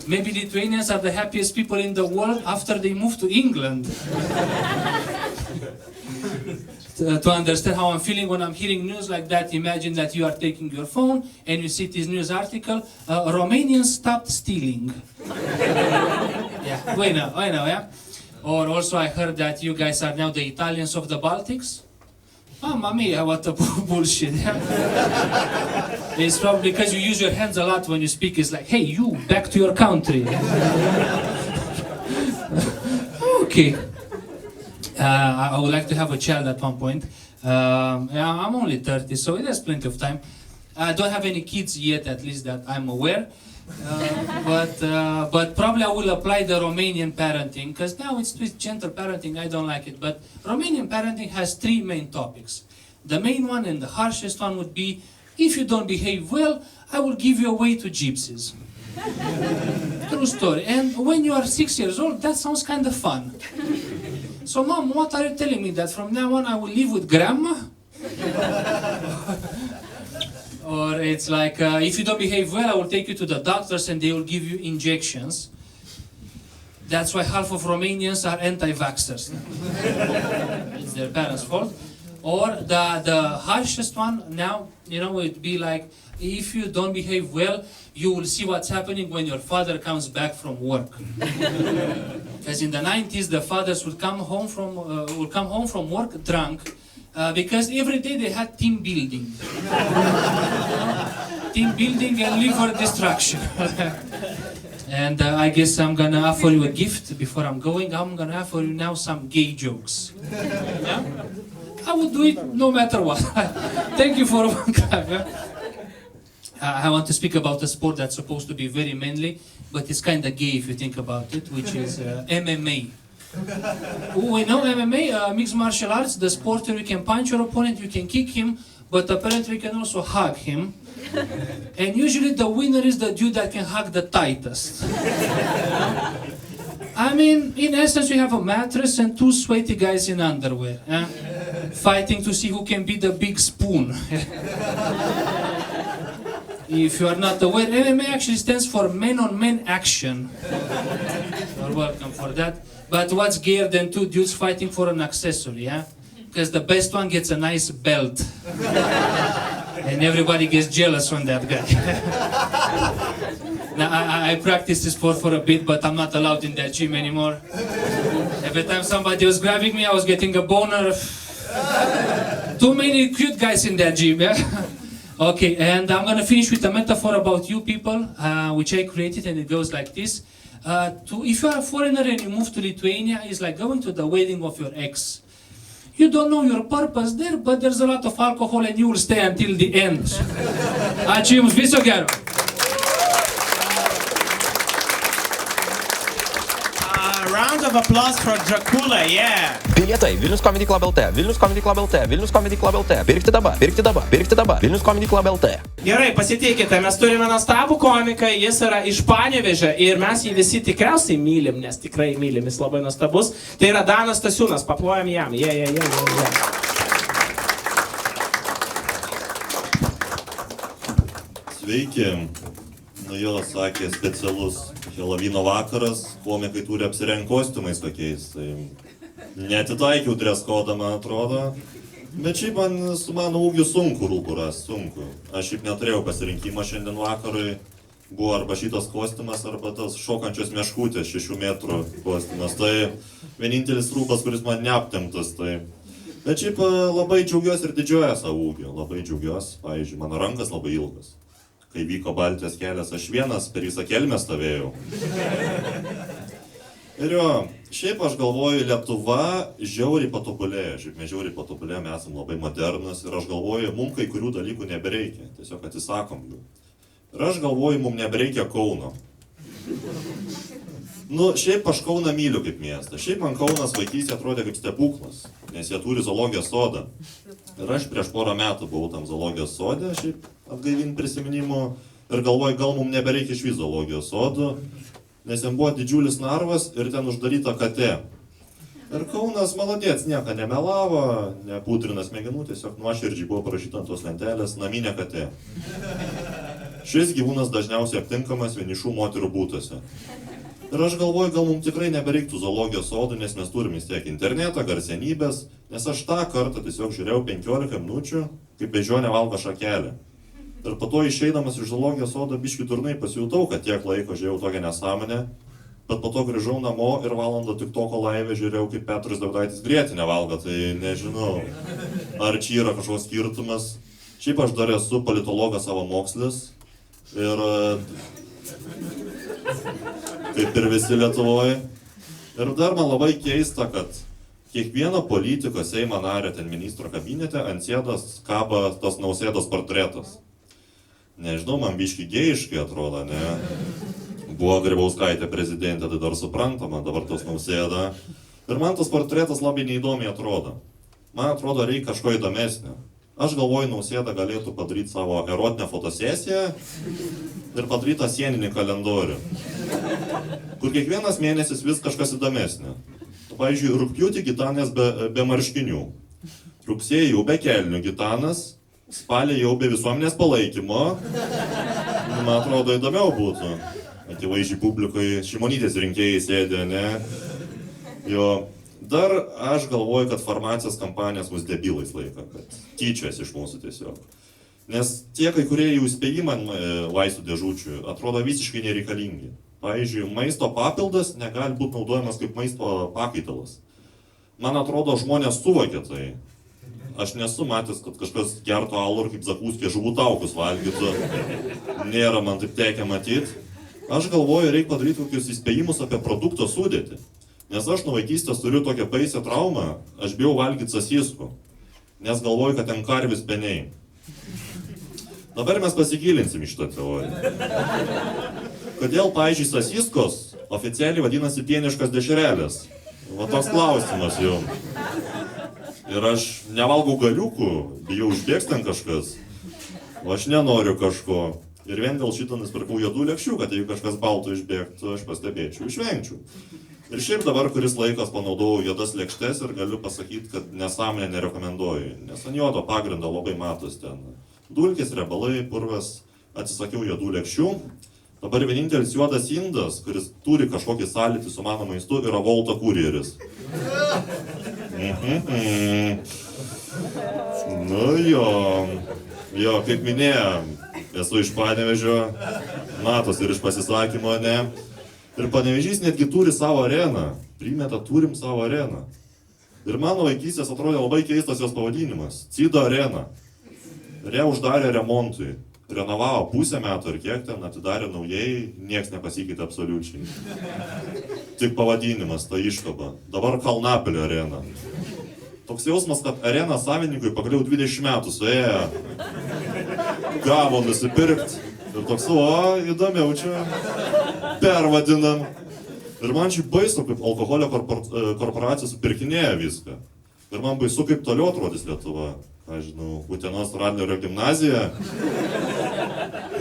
Maybe Lithuanians are the happiest people in the world after they move to England. To understand how I'm feeling when I'm hearing news like that, imagine that you are taking your phone and you see this news article, Romanians stopped stealing. Yeah, I know, yeah? Or also I heard that you guys are now the Italians of the Baltics. Mamma mia, what a bullshit. Yeah? It's probably because you use your hands a lot when you speak. It's like, hey, you, back to your country. Okay. I would like to have a child at one point. Yeah, I'm only 30, so it has plenty of time. I don't have any kids yet, at least that I'm aware. But probably I will apply the Romanian parenting, because now it's gentle parenting, I don't like it. But Romanian parenting has 3 main topics. The main one and the harshest one would be, if you don't behave well, I will give you away to gypsies. True story. And when you are 6 years old, that sounds kind of fun. So, Mom, what are you telling me? That from now on I will live with grandma? Or it's like, if you don't behave well, I will take you to the doctors and they will give you injections. That's why half of Romanians are anti-vaxxers. It's their parents' fault. Or the harshest one now, you know, it would be like, if you don't behave well, you will see what's happening when your father comes back from work. Because in the 90s, the fathers would come home from work drunk, because every day they had team building. Team building and liver destruction. And I guess I'm gonna offer you a gift before I'm going. I'm gonna offer you now some gay jokes. Yeah? I would do it no matter what. Thank you for one clap. Yeah? I want to speak about a sport that's supposed to be very manly, but it's kind of gay if you think about it, which is MMA. We know MMA, mixed martial arts, the sport where you can punch your opponent, you can kick him, but apparently you can also hug him. And usually the winner is the dude that can hug the tightest. I mean, in essence, you have a mattress and two sweaty guys in underwear, fighting to see who can be the big spoon. If you are not aware, MMA actually stands for men-on-men action. You're welcome for that. But what's gayer than two dudes fighting for an accessory, yeah? Because the best one gets a nice belt. And everybody gets jealous on that guy. Now, I practiced this sport for a bit, but I'm not allowed in that gym anymore. Every time somebody was grabbing me, I was getting a boner. Too many cute guys in that gym, yeah? Okay, and I'm gonna finish with a metaphor about you people, which I created, and it goes like this. If you are a foreigner and you move to Lithuania, it's like going to the wedding of your ex. You don't know your purpose there, but there's a lot of alcohol and you will stay until the end. Ačiū Jums, viso gero. Round of applause for Dracula, yeah. Bilietai Vilnius Comedy Club LT, Vilnius Comedy Club LT, Vilnius Comedy Club LT. Pirkti dabar, pirkti dabar, pirkti dabar. Vilnius Comedy Club LT. Gerai, pasitikite, mes turime nuostabų komiką, jis yra iš Panevėžio ir mes jį visi tikriausiai mylim, nes tikrai mylim, jis labai nuostabus. Tai yra Danas Stasiūnas, paplojam jam. Sveiki. Nu jo, sakė, specialus Helovino vakaras, komikai turi apsirengti kostiumais tokiais. Tai netitaikiau dreskodą, man atrodo. Bet šiaip su mano ūgiu sunku rūbų ras, sunku. Aš šiaip neturėjau pasirinkimo šiandien vakarui. Buvo arba šitas kostiumas, arba tas šokančios meškutės 6 metrų kostiumas. Tai vienintelis rūbas, kuris man neaptemtas. Tai... Bet šiaip labai džiaugiuosi ir didžiuoju savo ūgiu. Labai džiaugiuosi. Pavyzdžiui, mano rankas labai ilgas. Kai vyko Baltijos kelias, aš vienas per visą kelmę stovėjau. Ir jo, šiaip aš galvoju, Lietuva žiauriai patobulėjo. Šiaip mes žiauriai patobulėjom, mes esam labai modernus ir aš galvoju, mums kai kurių dalykų nebereikia. Tiesiog atsisakom jų. Ir aš galvoju, mums nebereikia Kauno. Nu, šiaip aš Kauną myliu kaip miestą. Šiaip man Kaunas vaikystėje atrodė kaip stebuklas, nes jie turi zoologijos sodą. Ir aš prieš porą metų buvau tam zoologijos sode, šiaip atgaivinti prisiminimų. Ir galvoju, gal mums nebereikia iš viso zoologijos sodų, nes ten buvo didžiulis narvas ir ten uždaryta katė. Ir Kaunas maladėts, nieko nemelavo, nepūtrina smegenų, tiesiog nuoširdžiai buvo parašyta ant tos lentelės naminė katė. Šis gyvūnas dažniausiai aptinkamas vienišų moterų būtuose. Ir aš galvoju, gal mums tikrai nebereiktų zoologijos sodų, nes mes turime vis tiek internetą, garsenybės, nes aš tą kartą tiesiog žiūrėjau 15 minučių, kaip bežionė valgo šakelę. Ir po to išeidamas iš zoologijos sodo biškį durnai pasijutau, kad tiek laiko žiūrėjau tokią nesąmonę, bet po to grįžau namo ir valandą TikToko laivę žiūrėjau, kaip Petras Davidaitis grietinę valgo, tai nežinau, ar čia yra kažkoks skirtumas. Šiaip aš dar esu politologas savo mokslis ir... kaip ir visi Lietuvoje. Ir dar man labai keista, kad kiekvieno politiko Seimo nario ten ministro kabinete ant sėdos kaba tos Nausėdos portretas. Nežinau, man biški gėjiškai atrodo, ne? Buvo Grybauskaitė prezidentė, tai dar suprantama, dabar tos Nausėda. Ir man tas portretas labai neįdomiai atrodo. Man atrodo, reikia kažko įdomesnio. Aš galvoju, Nausėda galėtų padaryti savo erotinę fotosesiją ir padaryti sieninį kalendorių, kur kiekvienas mėnesis vis kažkas įdomesnio. Pavyzdžiui, rugpjūtį Gitanas be marškinių, rugsėjį jau be kelnių Gitanas, spalį jau be visuomenės palaikymo. Man atrodo, įdomiau būtų. Akivaizdžiai publikoje Šimonytės rinkėjai sėdė, ne? Jo. Dar aš galvoju, kad farmacijos kampanijos mus debilais laiko, kad tyčias iš mūsų tiesiog. Nes tie kai kurie jų įspėjimai vaistų dėžučių atrodo visiškai nereikalingi. Pavyzdžiui, maisto papildas negali būti naudojamas kaip maisto pakaitalas. Man atrodo, žmonės suvokia tai. aš nesu matęs, kad kažkas gertų alų ir kaip zakūskė žuvų taukus valgytų. Nėra man taip tekę matyti. Aš galvoju, reikia padaryti kokius įspėjimus apie produkto sudėtį. Nes aš nuo vaikystės turiu tokią baisią traumą, aš bijau valgyti sasiskų. Nes galvoju, kad ten karvis peniai. Dabar mes pasigilinsim iš šitą teoriją. Kodėl, pavyzdžiui, sasiskos oficialiai vadinasi pieniškas dešrelės? Va toks klausimas jau. Ir aš nevalgau galiukų, bijau užbėgs ten kažkas. O aš nenoriu kažko. Ir vien dėl šito nusipirkau juodų lėkščių, kad jeigu kažkas baltų išbėgtų, aš pastebėčiau, išvengčiau. Ir šiaip dabar kuris laikas panaudojau juodas lėkštes ir galiu pasakyti, kad nesąmonę nerekomenduoju. Nes ant juodo pagrindo labai matos ten. Dulkės, riebalai, purvas, atsisakiau juodų lėkščių. Dabar vienintelis juodas indas, kuris turi kažkokį sąlytį su mano maistu, yra Volto kurjeris. Nu jo, kaip minėjom, esu iš Panevėžio, matos ir iš pasisakymo, ne. Ir Panevėžys netgi turi savo areną, primeta turim savo areną. Ir mano vaikystės atrodė labai keistas jos pavadinimas – Cido arena. Uždarė remontui. Renovavo pusę metų ir kiek ten atidarė naujai, nieks nepasikeitė absoliučiai. Tik pavadinimas, ta iškaba. Dabar Kalnapilio arena. Toks jausmas, kad arena savininkui pagaliau 20 metų suėjo. Gavo nusipirkt. Ir toks, įdomiau čia. Pervadinam. Ir man šiaip baisu, kaip alkoholio korporacija supirkinėja viską. Ir man baisu, kaip toliau atrodys Lietuva. Aš žinau, Utenos Radlerio gimnazija,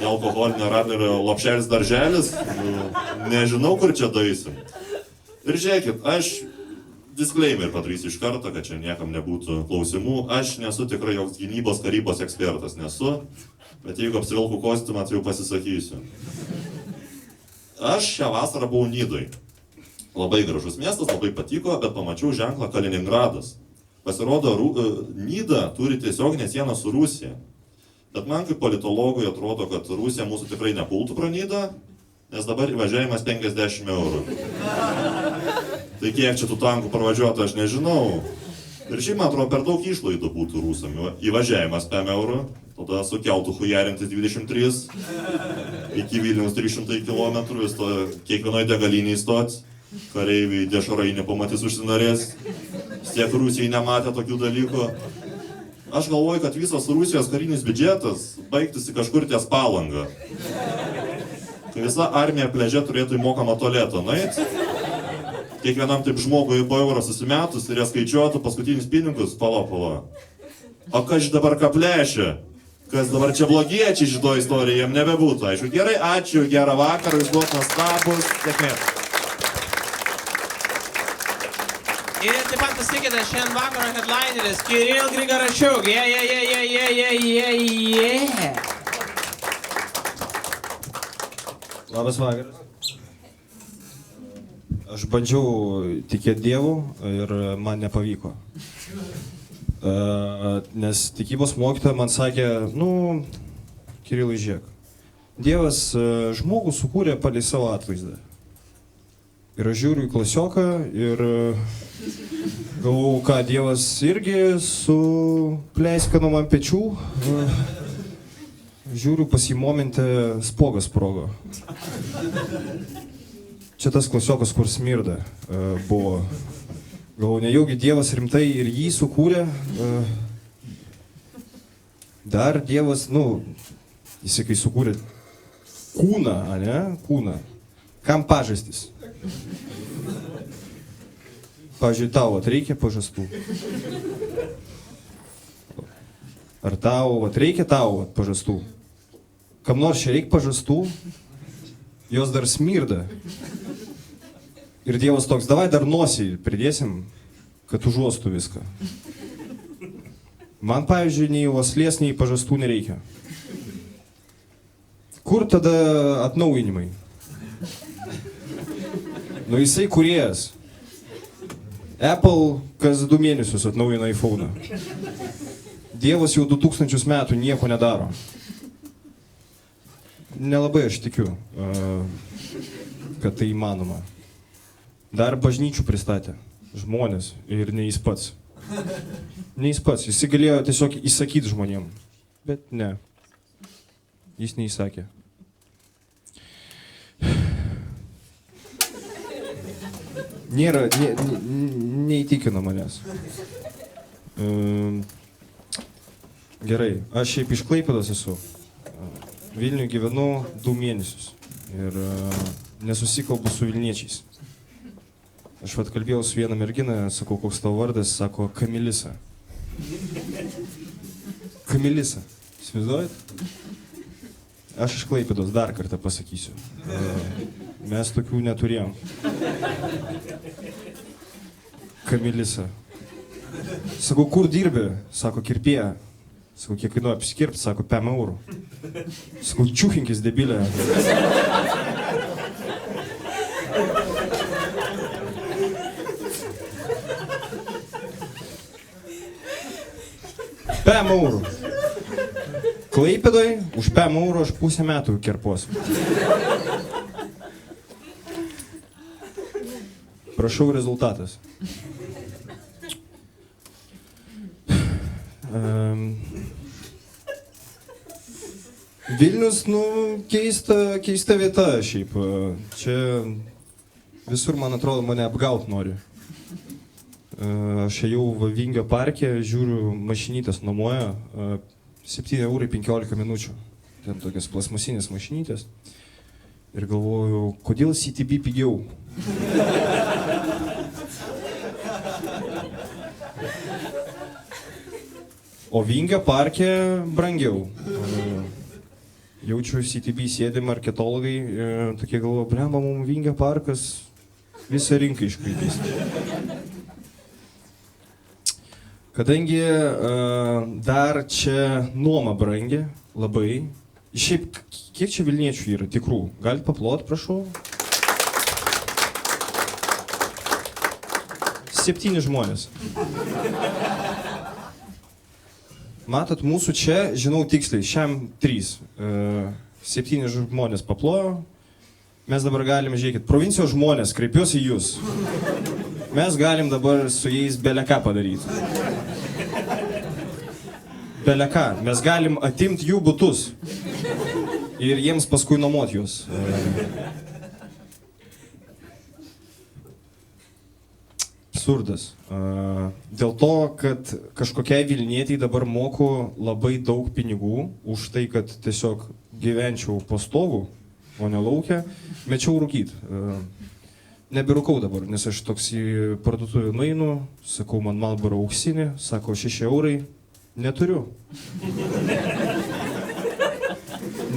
nealkoholinio Radlerio lopšelis darželis, nežinau, kur čia daisim. Ir žiūrėkit, aš disclaimer padarysiu iš karto, kad čia niekam nebūtų klausimų. Aš nesu tikrai joks gynybos karybos ekspertas, nesu, bet jeigu apsivilku kostiumą, tai jau pasisakysiu. Aš šią vasarą buvau Nidoj. Labai gražus miestas, labai patiko, bet pamačiau ženklą Kaliningradas. Pasirodo, Nida turi tiesioginę sieną su Rusija. Bet man kaip politologui atrodo, kad Rusija mūsų tikrai nepultų pro Nidą, nes dabar įvažiavimas 50 eurų. Tai kiek čia tų tankų pravažiuotų, aš nežinau. Ir šiaip, man atrodo, per daug išlaidų būtų rusam. Įvažiavimas 5 eurų, tada sukeltų hujarintis 23, iki Vilniaus 300 km, jūs to kiekvienoj degalinėj stot, kareiviai dešrainį pamatys užsinorės. Tiek Rusijai nematė tokių dalykų. Aš galvoju, kad visas Rusijos karinis biudžetas baigtųsi kažkur ties Palanga. Kai visa armija pliaže turėtų į mokamą tualetą nueit. Kiekvienam taip žmogui po eurą susimetus ir jie skaičiuotų paskutinius pinigus, pala. O kas dabar kaplešia? Kas dabar čia blogiečiai šito istoriją, jiem nebebūtų. Aišku, gerai, ačiū, gerą vakarą, jūs buvot nuostabūs, sėkmės. Ir taip pat pasikeitė šiandien vakaro headlineris Kirill Grigarašiuk. Labas vakaras. Aš bandžiau tikėti Dievu ir man nepavyko. Nes tikybos mokytoja man sakė, Kirilai, žiūrėk, Dievas žmogų sukūrė palei savo atvaizdą. Ir aš žiūriu į klasioką ir galvoju, ką Dievas irgi su pleiskanom ant pečių. Žiūriu, pas jį momente spogas sprogo. Čia tas klasiokas, kur smirda buvo. Galvoju, nejaugi Dievas rimtai ir jį sukūrė. Dar Dievas, jis kai sukūrė kūną, ane? Kūną. Kam pažastis? Pavyzdžiui, tau reikia pažastų. Ar tau reikia pažastų? Kam nors čia reikia pažastų? Jos dar smirda. Ir Dievas toks, davai dar nosį pridėsim, kad užuostų viską. Man, pavyzdžiui, nei uoslės, nei pažastų nereikia. Kur tada atnaujinimai? Jisai kūrėjas. Apple kas 2 mėnesius atnaujina iPhone'ą. Dievas jau 2000 metų nieko nedaro. Nelabai aš tikiu, kad tai įmanoma. Dar bažnyčių pristatė žmonės ir ne jis pats. Ne jis pats, jis galėjo tiesiog įsakyti žmonėm. Bet ne. Jis neįsakė. Neįtikino manęs. Gerai, aš šiaip iš Klaipėdos esu. Vilniuje gyvenu 2 mėnesius. Ir nesusikalbu su vilniečiais. Aš kalbėjau su viena mergina, sakau, koks tavo vardas, sako, Kamilisa. Kamilisa. Įsivaizduojat? Aš iš Klaipėdos dar kartą pasakysiu. Mes tokių neturėjom. Kamilisa. Sakau, kur dirbi? Sako, kirpėja. Sakau, kiek kainuoja apsikirpti? Sako, 5 eurų. Sakau, čiūchinkis, debilė. €5 eurų. Klaipėdoj už 5 eurų aš pusę metų kerpuosiu. Prašau rezultatas. Vilnius, keista vieta šiaip. Čia visur, man atrodo, mane apgaut nori. Aš ėjau Vingio parke, žiūriu, mašinytės nuomoja 7 eurų 15 minučių. Ten tokias plasmasinės mašinytės. Ir galvoju, kodėl CTB pigiau? O Vingio parke brangiau. Jaučiu CTB sėdi marketologai, tokie galvoju, blemba, mums Vingio parkas visą rinką iškraipys. Kadangi dar čia nuoma brangi, labai. Šiaip, kiek čia vilniečių yra tikrų? Galit paplot, prašau? 7 žmonės. Matot, mūsų čia, žinau tiksliai, šiam 3. 7 žmonės paplojo. Mes dabar galim, žiūrėkit, provincijos žmonės, kreipiuosi į jūs. Mes galim dabar su jais beleką padaryti. Beleką. Mes galim atimti jų butus. Ir jiems paskui nuomot juos. Absurdas. Dėl to, kad kažkokiai Vilnietiai dabar moku labai daug pinigų už tai, kad tiesiog gyvenčiau pastovų, o ne laukia, mečiau rūkyt. Nebirūkau dabar, nes aš toks į parduotuvę nueinu, sakau, man Marlboro auksinį, sako 6 eurai, neturiu.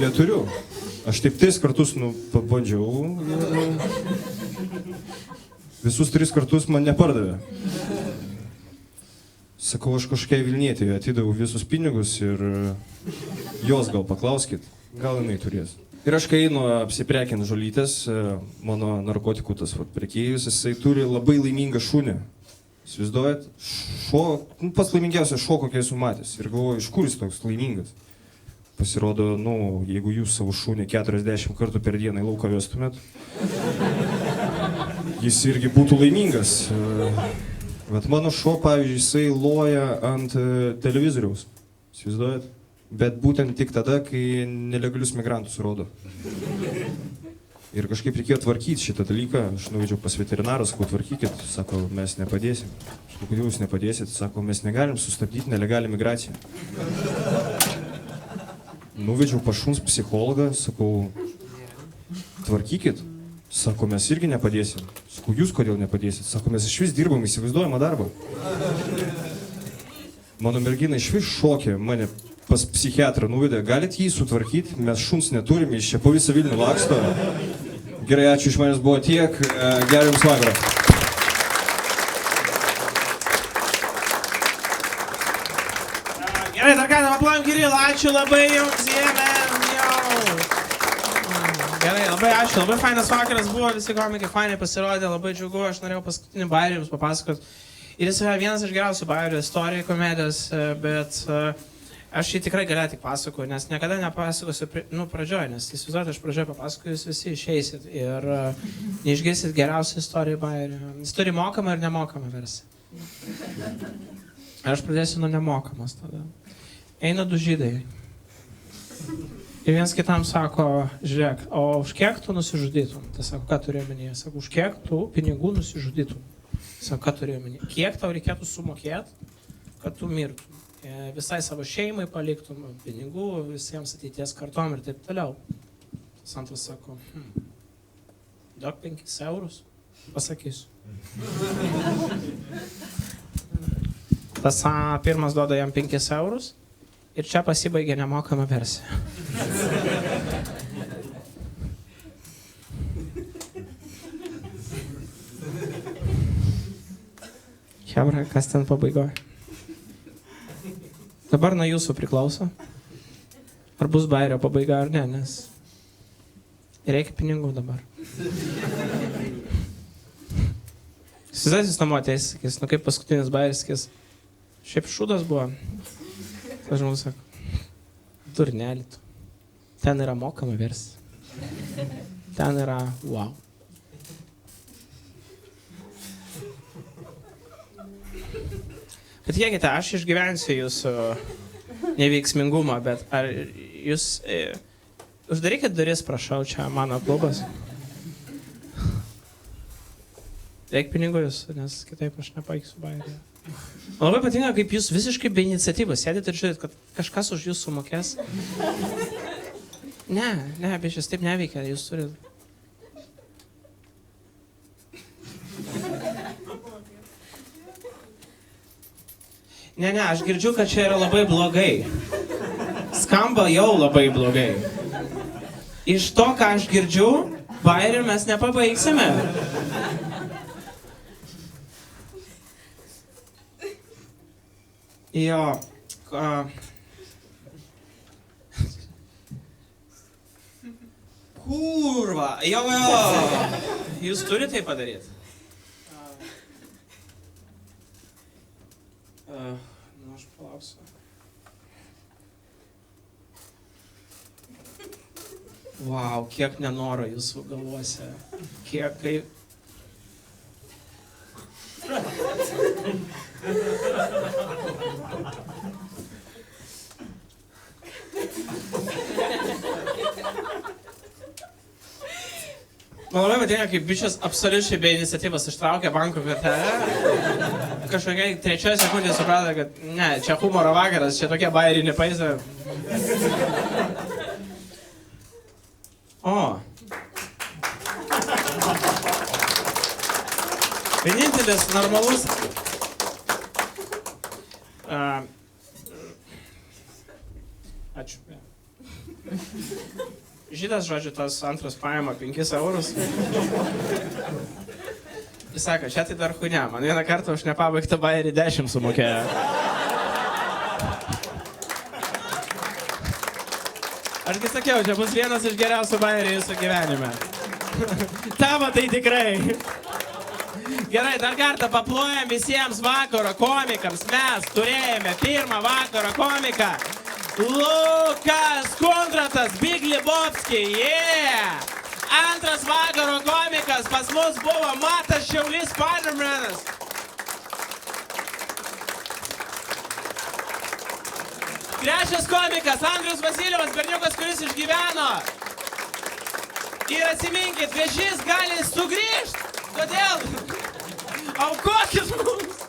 Neturiu. Aš taip 3 kartus pabandžiau ir visus 3 kartus man nepardavė. Sakau, aš kažkokiai Vilnietijai atidaviau visus pinigus ir jos gal paklauskit, gal jinai turės. Ir aš kai einu apsiprekinti žolytės, mano narkotikų tas prekėjus, jisai turi labai laimingą šunį. Įsivaizduojat? Pats laimingiausias šuo, kokį esu matęs. Ir galvoju, iš kur jis toks laimingas? Pasirodo, jeigu jūs savo šunį 40 kartų per dieną į lauką vestumėt, jis irgi būtų laimingas. Bet mano šuo, pavyzdžiui, jisai loja ant televizoriaus. Įsivaizduojat? Bet būtent tik tada, kai nelegalius migrantus rodo. Ir kažkaip reikėjo tvarkyti šitą dalyką. Aš nuvedžiau pas veterinarą, sakau, tvarkykit. Sako, mes nepadėsim. Sakau, kodėl jūs nepadėsit? Sako, mes negalim sustabdyti nelegalią migraciją. Nuvedžiau pas šuns psichologą, sakau, tvarkykit. Sako, mes irgi nepadėsim. Sakau, jūs kodėl nepadėsit? Sako, mes iš vis dirbam įsivaizduojamą darbą. Mano mergina iš vis šokė, mane pas psichiatrą nuvedė. Galit jį sutvarkyti? Mes šuns neturim, jis čia po visą Vilnių laksto. Gerai, ačiū, iš manęs buvo tiek. Gerą jums vakarą. Gerai, dar ką, aplankam Kirilą, ačiū labai jums, Gerai, labai ačiū, labai fainas vakaras buvo, visi komikai fainai pasirodė, labai džiugu, aš norėjau paskutinį bajerį jums papasakot. Ir jis yra vienas iš geriausių bajerių istorijai komedijos, bet aš jį tikrai galiu tik pasakoju, nes niekada nepasakosiu pradžioj, nes įsivaizduojate, aš pradžioj papasakoju, jūs visi išeisit ir neišgirsit geriausią istoriją bajerių. Jis turi mokamą ir nemokamą versiją. Aš pradėsiu nuo nemokamos tada. Eina du žydai. Ir vienas kitam sako, žiūrėk, o už kiek tu nusižudytum? Tai sako, ką turėjau menyje? Sako, už kiek tu pinigų nusižudytum? Sako, ką turėjau menyje? Kiek tau reikėtų sumokėti, kad tu mirtum? Visai savo šeimai paliktum pinigų, visiems ateities kartom ir taip toliau. Tas antras sako, duok 5 eurus, pasakysiu. Tas pirmas duoda jam 5 eurus ir čia pasibaigė nemokama versija. Hebra, kas ten pabaigoje? Dabar nuo jūsų priklauso. Ar bus bairio pabaiga ar ne, nes reikia pinigų dabar. Įsivaizduotis namo ateis, sakys, nu kaip paskutinis bairis, sakys, šiaip šūdas buvo. Tas žmogus sako, durnelį tu. Ten yra mokama versija. Ten yra wow. Bet tiekite, aš išgyvensiu jūsų neveiksmingumą, bet ar jūs... Uždarykit duris, prašau, čia mano klubas. Reik pinigų jūsų, nes kitaip aš nepaiksiu bairį. Man labai patinka, kaip jūs visiškai be iniciatyvos sėdit ir žiūrėt, kad kažkas už jūs sumokės. Ne, bišės taip neveikia, jūs turit. Ne, aš girdžiu, kad čia yra labai blogai. Skamba jau labai blogai. Iš to, ką aš girdžiu, bairį mes nepabaigsime. Jo. Kurva. Jo. Jūs turite tai padaryti? Nu, aš palauksiu. Wow, kiek nenoro jūsų galvose. Kiek kaip... Man labai patinka, kaip bičias absoliučiai be iniciatyvos ištraukia banko kortelę. Kažkokiai 3 sekundės suprata, kad ne, čia humoro vakaras, čia tokie bairiai nepaisa. O. Vienintelis normalus... Ačiū. Žydas, žodžiu, tas antras paima 5 eurus. Jis sako, čia tai dar chunia, man vieną kartą už nepabaigtą bairį 10 sumokėjo. Ašgi sakiau, čia bus vienas iš geriausių bairių jūsų gyvenime. Tavo tai tikrai. Gerai, dar kartą paplojam visiems vakaro komikams. Mes turėjome pirmą vakaro komiką. Lukas Kondratas, Big Libovski, yeah! Antras vakaro komikas pas mus buvo Matas Šiaulys Spidermanas. Trečias komikas Andrius Vasiljevas, berniukas, kuris išgyveno. Ir atsiminkit, vėžys gali sugrįžti, todėl aukokit mums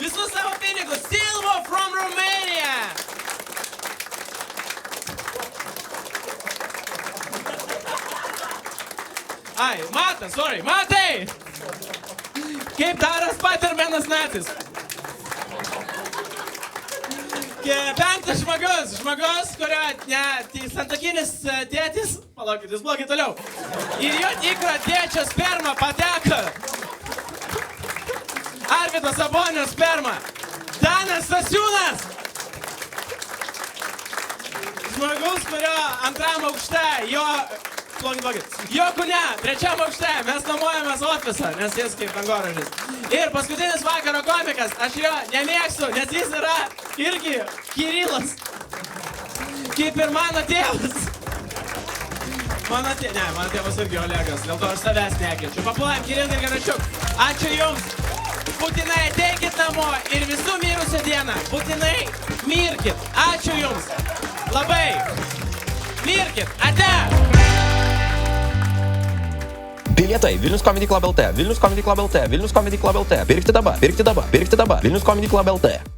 visus savo pinigus. Silvo from Romania. Ai, Matas, sorry, Matai! Kaip daro Spidermanas nacis? Penktas žmogus, kurio santuokinis tėtis, palaukit, jūs blogai toliau, ir jo tikro tėčio sperma pateko. Arvydo Sabonio sperma. Danas Stasiūnas. Žmogus, kurio antram aukšte, jo kūne, trečiam aukšte, mes nuomojamės ofisą, nes jis kaip dangoraižis. Ir paskutinis vakaro komikas, aš jo nemėgstu, nes jis yra irgi Kirilas. Kaip ir mano tėvas. Mano tėvas irgi Olegas, dėl to aš savęs nekeičiu. Paplojam, Kirilai ir Garačiuk. Ačiū jums. būtinai ateikit namo ir visų mirusią dieną būtinai mirkit. Ačiū Jums. Labai. Mirkit. Ate. Bilietai Vilnius Comedy Club LT, Vilnius Comedy Club LT, Vilnius Comedy Club LT. Pirkti dabar, pirkti dabar, pirkti dabar. Vilnius Comedy Club LT.